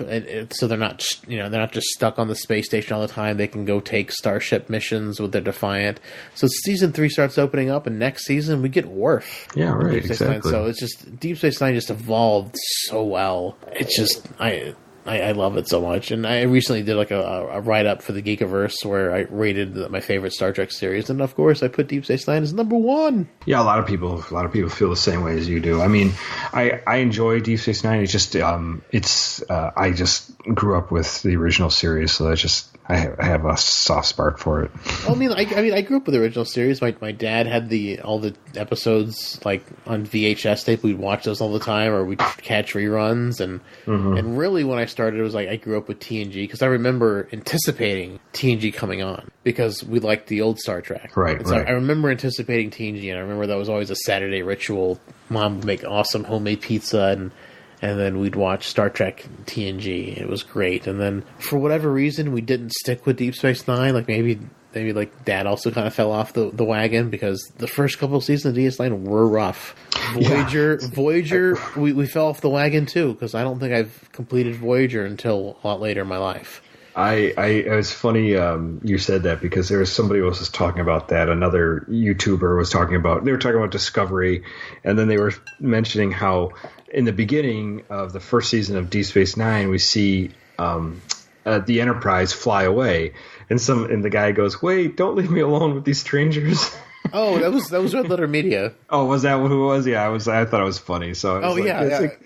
so they're not just stuck on the space station all the time. They can go take starship missions with their Defiant. So season 3 starts opening up, and next season we get Worf. Yeah, right, exactly. So it's just Deep Space Nine just evolved so well. It's just I love it so much, and I recently did like a write-up for the Geekiverse where I rated my favorite Star Trek series, and of course I put Deep Space Nine as number 1. Yeah, a lot of people feel the same way as you do. I mean, I enjoy Deep Space Nine. It's just I just grew up with the original series, so that's just I have a soft spark for it. I mean, I grew up with the original series. My dad had all the episodes like on VHS tape. We'd watch those all the time, or we'd catch reruns. And really, when I started, it was like I grew up with TNG because I remember anticipating TNG coming on because we liked the old Star Trek. Right. So I remember anticipating TNG, and I remember that was always a Saturday ritual. Mom would make awesome homemade pizza and then we'd watch Star Trek TNG. It was great. And then for whatever reason, we didn't stick with Deep Space Nine. Like maybe like Dad also kind of fell off the wagon because the first couple of seasons of DS9 were rough. Voyager, we fell off the wagon too because I don't think I've completed Voyager until a lot later in my life. It was funny you said that because there was somebody else was talking about that. Another YouTuber was talking about Discovery, and then they were mentioning how in the beginning of the first season of Deep Space Nine we see the Enterprise fly away, and the guy goes, "Wait, don't leave me alone with these strangers." Oh, that was Red Letter Media. Oh, was that who it was? Yeah, I thought it was funny. So I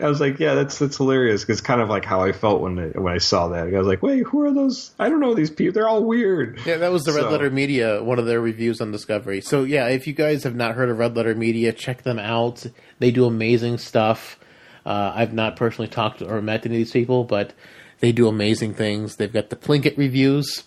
was like, that's hilarious. Because kind of like how I felt when I saw that. I was like, wait, who are those? I don't know these people. They're all weird. Yeah, that was the Red Letter Media, one of their reviews on Discovery. So yeah, if you guys have not heard of Red Letter Media, check them out. They do amazing stuff. I've not personally talked or met any of these people, but they do amazing things. They've got the Plinkett reviews.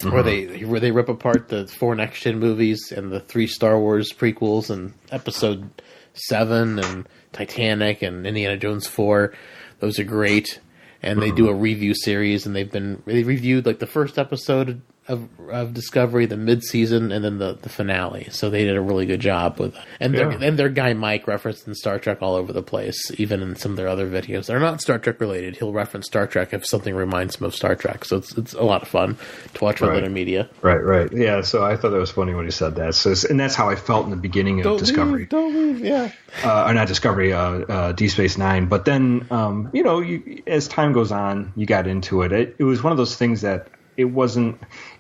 Where they rip apart the 4 Next Gen movies and the 3 Star Wars prequels and Episode 7 and Titanic and Indiana Jones 4. Those are great. And they do a review series, and they reviewed like the first episode of Discovery, the mid-season, and then the finale. So they did a really good job with it. And their guy Mike referenced in Star Trek all over the place, even in some of their other videos. They're not Star Trek related. He'll reference Star Trek if something reminds him of Star Trek. So it's a lot of fun to watch Red Letter Media. Right. Yeah, so I thought that was funny when he said that. So, and that's how I felt in the beginning of Discovery. Don't leave, yeah. Or not Discovery, Deep Space Nine. But then, as time goes on, you got into it. It was one of those things that it was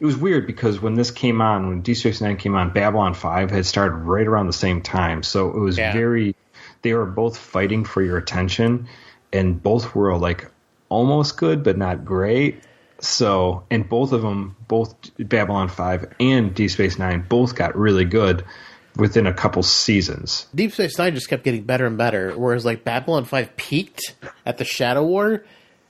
weird because when Deep Space Nine came on, Babylon 5 had started right around the same time. So it was they were both fighting for your attention, and both were like almost good, but not great. So, and both of them, both Babylon 5 and Deep Space Nine, both got really good within a couple seasons. Deep Space Nine just kept getting better and better, whereas like Babylon 5 peaked at the Shadow War.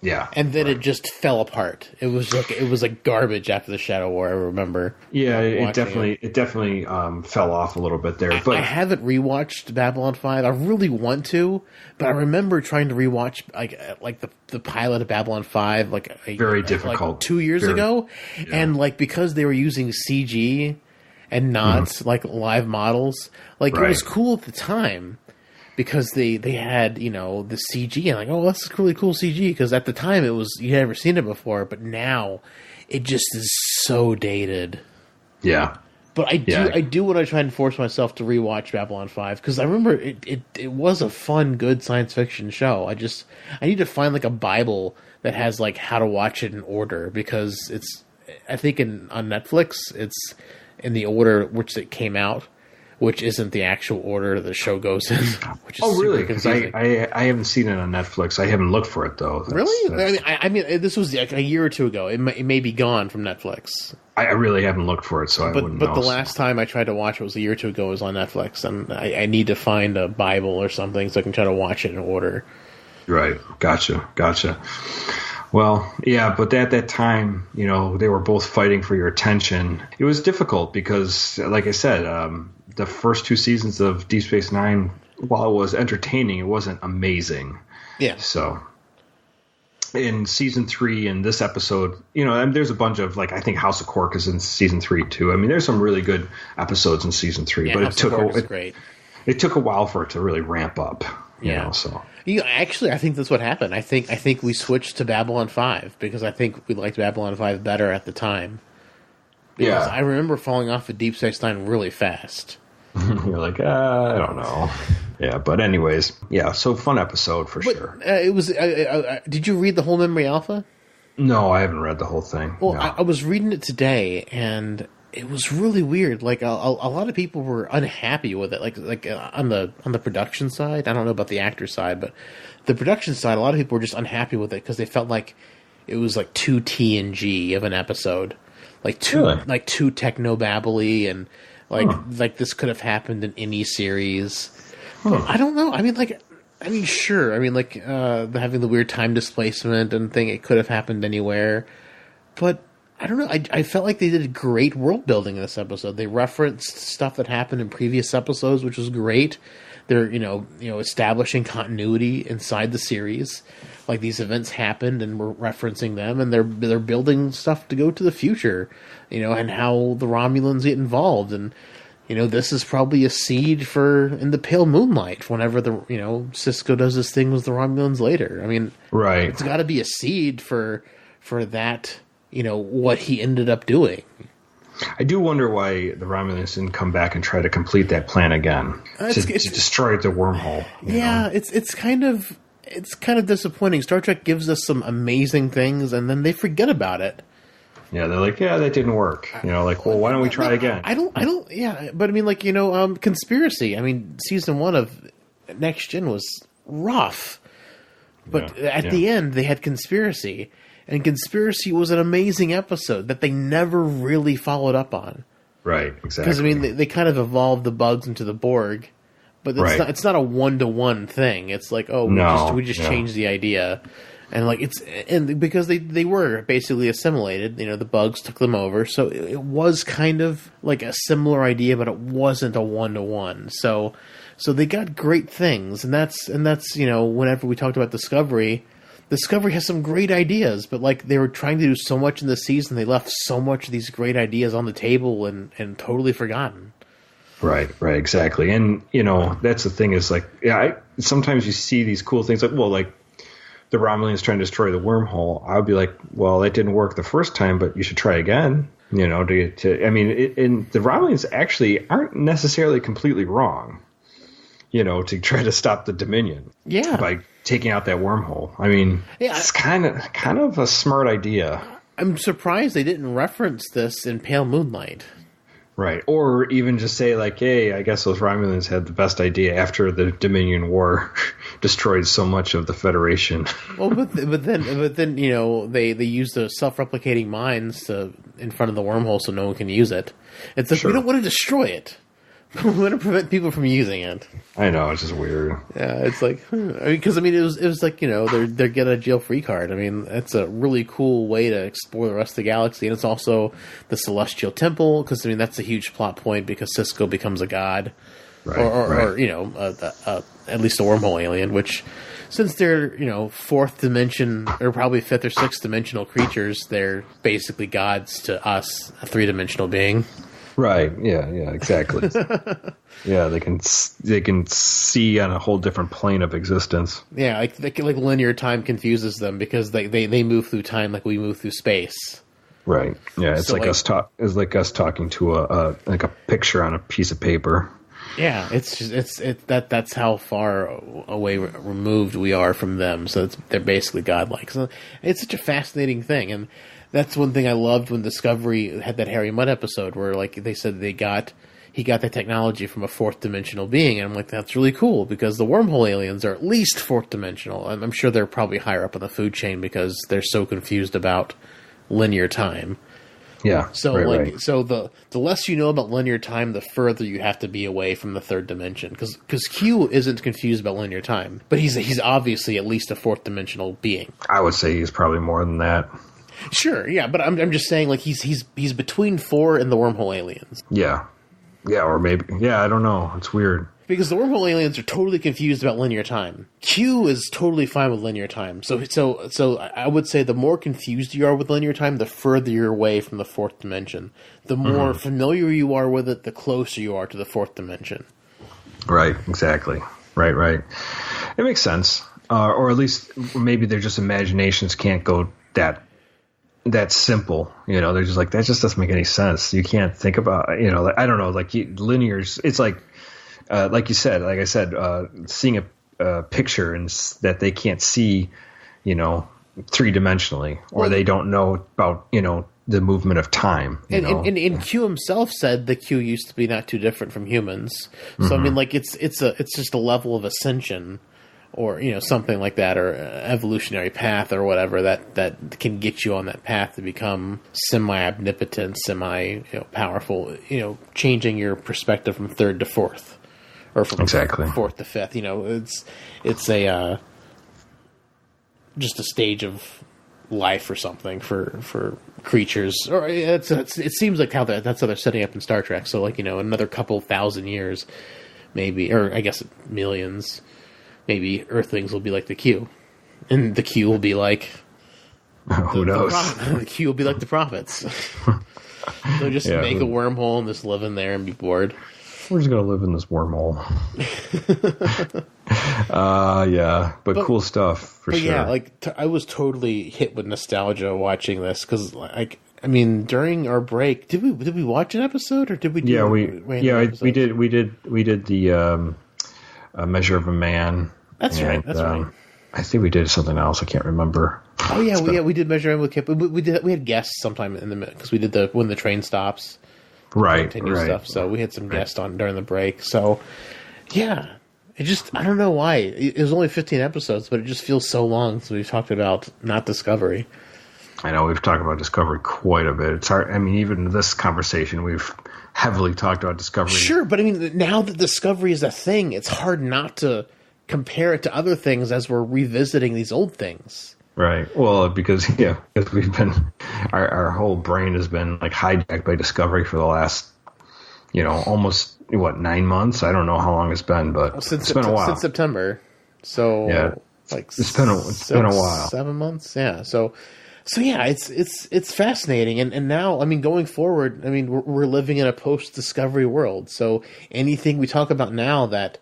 Yeah, and then it just fell apart. It was like garbage after the Shadow War. I remember. Yeah, it definitely fell off a little bit there. But I haven't rewatched Babylon 5. I really want to, but I remember trying to rewatch like the pilot of Babylon 5 very difficult like 2 years ago, and like because they were using CG and not like live models, it was cool at the time. Because they had, the CG, and like, oh, that's really cool CG. Because at the time, it was, you had never seen it before, but now it just is so dated. Yeah. But I do want to try and force myself to rewatch Babylon 5, because I remember it was a fun, good science fiction show. I need to find like a Bible that has like how to watch it in order, because I think on Netflix, it's in the order which it came out, which isn't the actual order the show goes in. Which is really? Because I haven't seen it on Netflix. I haven't looked for it though. Really? I mean, this was like a year or two ago. It may be gone from Netflix. I really haven't looked for it, so I wouldn't know. But the last time I tried to watch it was a year or two ago. It was on Netflix, and I need to find a Bible or something so I can try to watch it in order. Right. Gotcha. Well, yeah, but at that time, they were both fighting for your attention. It was difficult because, like I said, the first 2 seasons of Deep Space Nine, while it was entertaining, it wasn't amazing. Yeah. So, in season 3, in this episode, there's a bunch of, I think House of Quark is in season 3 too. I mean, there's some really good episodes in season 3, but House of Quark is great. It took a while for it to really ramp up. So Actually, I think that's what happened. I think we switched to Babylon 5 because I think we liked Babylon 5 better at the time. Because I remember falling off of Deep Space Nine really fast. You're like, I don't know. Yeah, but anyways, yeah, so fun episode for sure. It was. Did you read the whole Memory Alpha? No, I haven't read the whole thing. Well, no. I was reading it today, and it was really weird. Like a lot of people were unhappy with it. Like on the production side, I don't know about the actor side, but the production side, a lot of people were just unhappy with it because they felt like it was like too TNG of an episode, like too techno-babbly, and like this could have happened in any series. But I don't know. Sure. Having the weird time displacement and thing, it could have happened anywhere. But I don't know. I felt like they did great world building in this episode. They referenced stuff that happened in previous episodes, which was great. They're establishing continuity inside the series. Like these events happened, and we're referencing them, and they're building stuff to go to the future. And how the Romulans get involved, and this is probably a seed for in the Pale Moonlight. Whenever Sisko does this thing with the Romulans later. Right? It's got to be a seed for that. What he ended up doing. I do wonder why the Romulans didn't come back and try to complete that plan again to destroy the wormhole. It's kind of disappointing. Star Trek gives us some amazing things, and then they forget about it. Yeah, they're like, that didn't work. Why don't we try again? Conspiracy. Season 1 of Next Gen was rough, but at the end they had Conspiracy. And Conspiracy was an amazing episode that they never really followed up on. Right, exactly. Because, they kind of evolved the bugs into the Borg. But it's not a one-to-one thing. It's like, we just changed the idea. And because they were basically assimilated, the bugs took them over. So it was kind of like a similar idea, but it wasn't a one-to-one. So they got great things. And that's whenever we talked about Discovery has some great ideas, but they were trying to do so much in the season, they left so much of these great ideas on the table and totally forgotten. Right, exactly. And, that's the thing is sometimes you see these cool things the Romulans trying to destroy the wormhole. I would be like, well, that didn't work the first time, but you should try again. And the Romulans actually aren't necessarily completely wrong, to try to stop the Dominion. Yeah. By taking out that wormhole. It's kind of a smart idea. I'm surprised they didn't reference this in Pale Moonlight. Right. Or even just say hey, I guess those Romulans had the best idea after the Dominion War destroyed so much of the Federation. Well, but then they use the self-replicating mines in front of the wormhole so no one can use it. It's like, we don't want to destroy it. We want to prevent people from using it. I know, it's just weird. Yeah, it's like, because it was like, their get a jail free card. It's a really cool way to explore the rest of the galaxy, and it's also the Celestial Temple, because that's a huge plot point because Sisko becomes a god, right, or at least a wormhole alien, which since they're fourth dimension or probably fifth or sixth dimensional creatures, they're basically gods to us, a 3-dimensional being. Right. Yeah. Exactly. Yeah, they can see on a whole different plane of existence. Yeah, like linear time confuses them because they move through time like we move through space. Right. Yeah, it's us talking to a picture on a piece of paper. Yeah, that's how far away removed we are from them. So they're basically godlike. So it's such a fascinating thing, and that's one thing I loved when Discovery had that Harry Mudd episode where they said he got that technology from a fourth dimensional being, and I'm like, that's really cool because the wormhole aliens are at least fourth dimensional. I'm sure they're probably higher up on the food chain because they're so confused about linear time. Yeah. So right. So the less you know about linear time, the further you have to be away from the third dimension. Because Q isn't confused about linear time, but he's obviously at least a fourth dimensional being. I would say he's probably more than that. Sure, yeah, but I'm just saying he's between 4 and the wormhole aliens. Yeah, or maybe I don't know. It's weird. Because the wormhole aliens are totally confused about linear time. Q is totally fine with linear time. So I would say the more confused you are with linear time, the further you're away from the fourth dimension. The more familiar you are with it, the closer you are to the fourth dimension. Right, exactly. Right. It makes sense. Or at least maybe their just imaginations can't go that simple. They're just like, that just doesn't make any sense. You can't think about, I don't know, like linear. It's like you said, like I said, seeing a picture and that they can't see, three-dimensionally, or they don't know about, the movement of time. And Q himself said the Q used to be not too different from humans. So I mean, like it's just a level of ascension, or something like that, or evolutionary path or whatever that can get you on that path to become semi-omnipotent, powerful. Changing your perspective from third to fourth, or from fourth to fifth. It's a just a stage of life or something for creatures, or it seems like that's how they're setting up in Star Trek. So like another couple thousand years, maybe, or I guess millions, maybe Earthlings will be like the Q, and the Q will be like who knows? The Q will be like the prophets. They'll just make a wormhole and just live in there and be bored. We're just gonna live in this wormhole. But cool stuff for sure. Yeah, I was totally hit with nostalgia watching this because, during our break, did we watch an episode or did we? We did the Measure of a Man. That's right. I think we did something else. I can't remember. Oh yeah, we did Measure of a Man. We had guests sometime in the minute because we did when the train stops. Right. Stuff. So we had some guests on during the break. So yeah, I don't know why it was only 15 episodes, but it just feels so long. So we've talked about not Discovery. I know we've talked about Discovery quite a bit. It's hard. I mean, even in this conversation, we've heavily talked about Discovery. Sure, but I mean, now that Discovery is a thing, it's hard not to compare it to other things as we're revisiting these old things. Right. Well, because we've been our whole brain has been like hijacked by Discovery for the last almost 9 months. I don't know how long it's been, but it's been a while. Since September. So yeah, it's been a while. 7 months. Yeah. So yeah, it's fascinating, and now going forward, we're living in a post-Discovery world. So anything we talk about now that,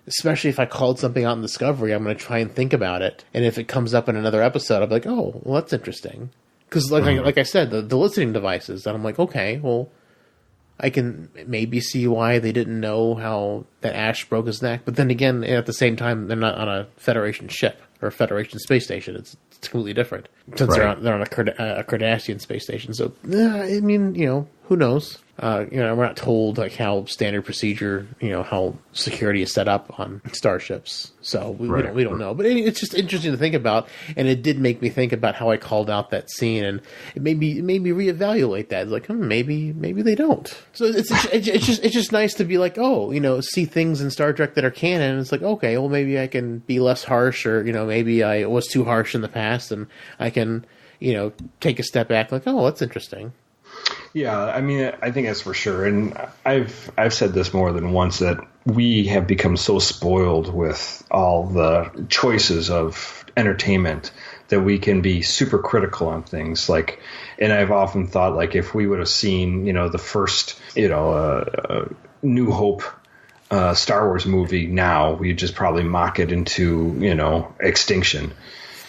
especially if I called something out in Discovery, I'm going to try and think about it. And if it comes up in another episode, I'll be like, oh, well, that's interesting. Because like I said, the listening devices, and I'm like, okay, well, I can maybe see why they didn't know how that Ash broke his neck. But then again, at the same time, they're not on a Federation ship or a Federation space station. It's completely different. Since they're on a Cardassian space station. So, who knows? We're not told how standard procedure, how security is set up on starships. So we don't know. But it's just interesting to think about, and it did make me think about how I called out that scene, and it made me reevaluate that. It's like, maybe they don't. So it's just nice to be like, see things in Star Trek that are canon. And it's like, okay, well maybe I can be less harsh, or maybe I was too harsh in the past, and I can take a step back. Like, oh, that's interesting. Yeah, I think that's for sure. And I've said this more than once, that we have become so spoiled with all the choices of entertainment that we can be super critical on things. And I've often thought, if we would have seen, the first, New Hope Star Wars movie now, we'd just probably mock it into, extinction.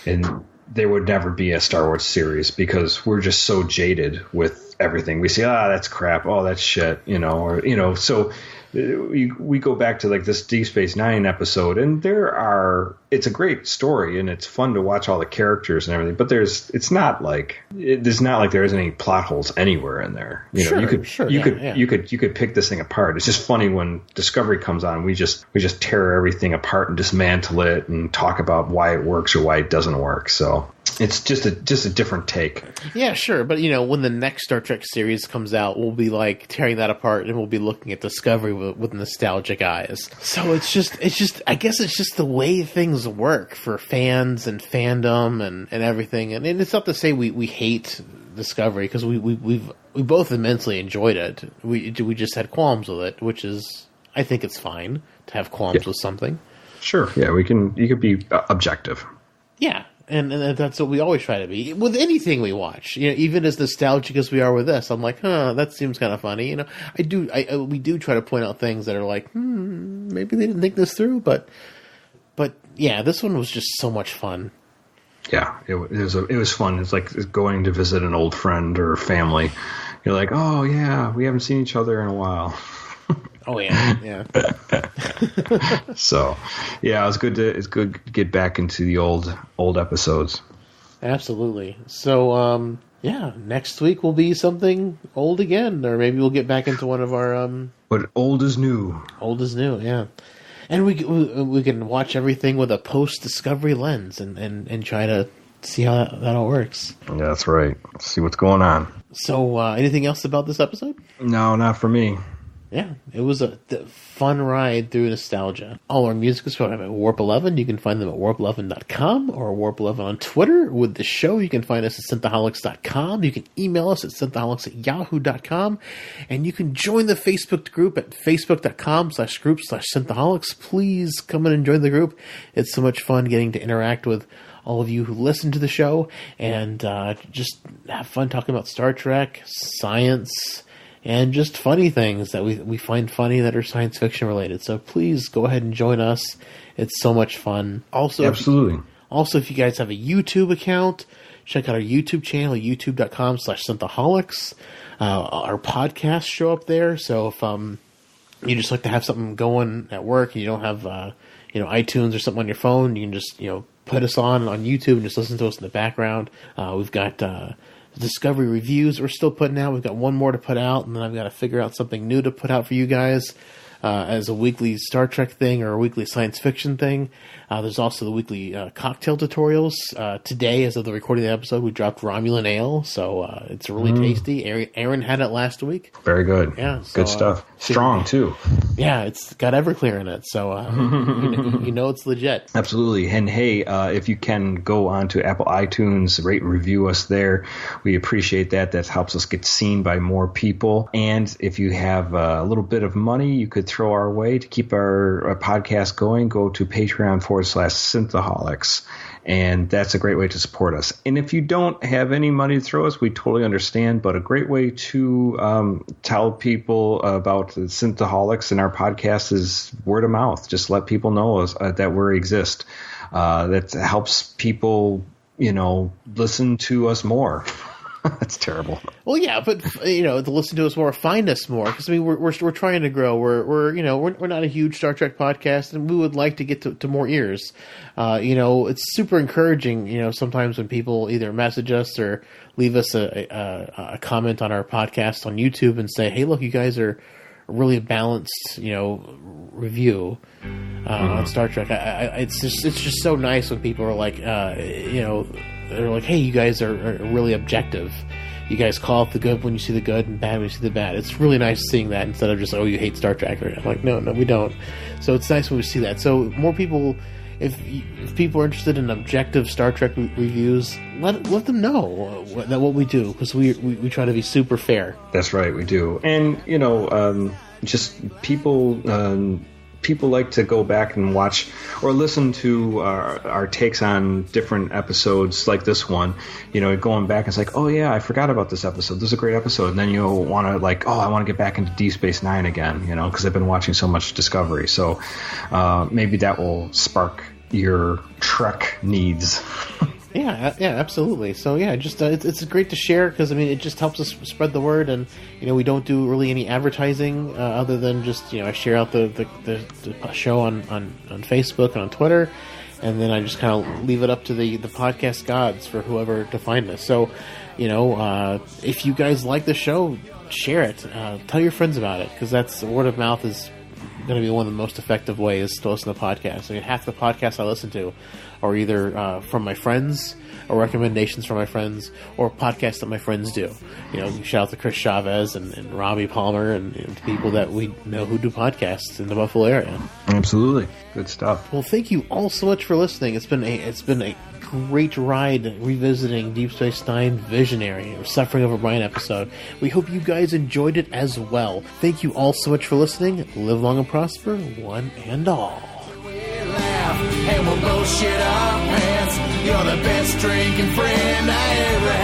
And there would never be a Star Wars series because we're just so jaded with everything. We say, that's crap. Oh, that's shit. So we go back to this Deep Space Nine episode, and it's a great story and it's fun to watch all the characters and everything, but there's not like there's any plot holes anywhere in there. You could pick this thing apart. It's just funny when Discovery comes on, we just tear everything apart and dismantle it and talk about why it works or why it doesn't work. So it's just a different take. Yeah, sure. But when the next Star Trek series comes out, we'll be tearing that apart, and we'll be looking at Discovery with nostalgic eyes. So it's just I guess it's just the way things work for fans and fandom and everything. And it's not to say we hate Discovery, because we both immensely enjoyed it. We just had qualms with it, which is, I think it's fine to have qualms with something. Sure. Yeah, you could be objective. Yeah. And that's what we always try to be with anything we watch. Even as nostalgic as we are with this, I'm like, that seems kind of funny. We do try to point out things that are like, maybe they didn't think this through, but yeah, this one was just so much fun. Yeah, it was fun. It's like going to visit an old friend or family. You're like, oh yeah, we haven't seen each other in a while. Oh yeah. So, yeah, it's good to get back into the old episodes. Absolutely. So, next week will be something old again, or maybe we'll get back into one of our But old is new. Old is new, yeah. And we can watch everything with a post-discovery lens and try to see how that all works. Yeah, that's right. See what's going on. So, anything else about this episode? No, not for me. Yeah, it was a fun ride through nostalgia. All our music is found at Warp 11. You can find them at warp11.com or Warp 11 on Twitter. With the show, you can find us at synthaholics.com. You can email us at synthaholics@yahoo.com. And you can join the Facebook group at facebook.com/group/synthaholics. Please come in and join the group. It's so much fun getting to interact with all of you who listen to the show and just have fun talking about Star Trek, science, and just funny things that we find funny that are science fiction related. So please go ahead and join us. It's so much fun. Also, absolutely. If you guys have a YouTube account, check out our YouTube channel, youtube.com/synthaholics. Our podcasts show up there. So if you just like to have something going at work and you don't have iTunes or something on your phone, you can just put us on YouTube and just listen to us in the background. We've got Discovery reviews we're still putting out. We've got one more to put out, and then I've got to figure out something new to put out for you guys as a weekly Star Trek thing or a weekly science fiction thing. There's also the weekly cocktail tutorials. Today, as of the recording of the episode, we dropped Romulan Ale, so it's really tasty. Aaron had it last week. Very good. Yeah, so, good stuff. Strong, too. Yeah, it's got Everclear in it, so you know it's legit. Absolutely. And hey, if you can go on to Apple iTunes, rate and review us there. We appreciate that. That helps us get seen by more people. And if you have a little bit of money you could throw our way to keep our podcast going, go to Patreon.com/Synthaholics. And that's a great way to support us. And if you don't have any money to throw us, we totally understand. But a great way to tell people about the Synthaholics and our podcast is word of mouth. Just let people know us, that we exist. That helps people, listen to us more. That's terrible. Well, yeah, but to listen to us more, find us more, because we're trying to grow. We're not a huge Star Trek podcast, and we would like to get to more ears. It's super encouraging. Sometimes when people either message us or leave us a comment on our podcast on YouTube and say, "Hey, look, you guys are really balanced, review on Star Trek." It's just so nice when people are like, they're like, "Hey, you guys are really objective. You guys call out the good when you see the good and bad when you see the bad." It's really nice seeing that instead of just, "Oh, you hate Star Trek." I'm like, no, we don't. So it's nice when we see that. So more people, if people are interested in objective Star Trek reviews, let them know that what we do, because we try to be super fair. That's right, we do. And just people like to go back and watch or listen to our takes on different episodes like this one. Going back, it's like, oh yeah, I forgot about this episode. This is a great episode. And then you'll want to I want to get back into Deep Space Nine again, because I've been watching so much Discovery. So maybe that will spark your Trek needs. Yeah, absolutely. So yeah, just it's great to share, because it just helps us spread the word, and we don't do really any advertising other than just I share out the show on Facebook and on Twitter, and then I just kind of leave it up to the podcast gods for whoever to find us. So if you guys like the show, share it, tell your friends about it, because that's word of mouth is going to be one of the most effective ways to listen to podcasts. Half the podcasts I listen to are either from my friends or recommendations from my friends or podcasts that my friends do. Shout out to Chris Chavez and Robbie Palmer and people that we know who do podcasts in the Buffalo area. Absolutely. Good stuff. Well, thank you all so much for listening. It's been a great ride revisiting Deep Space Nine Visionary, or Suffering Over Brian episode. We hope you guys enjoyed it as well. Thank you all so much for listening. Live long and prosper, one and all. And we'll both shit our pants. You're the best drinking friend I ever had.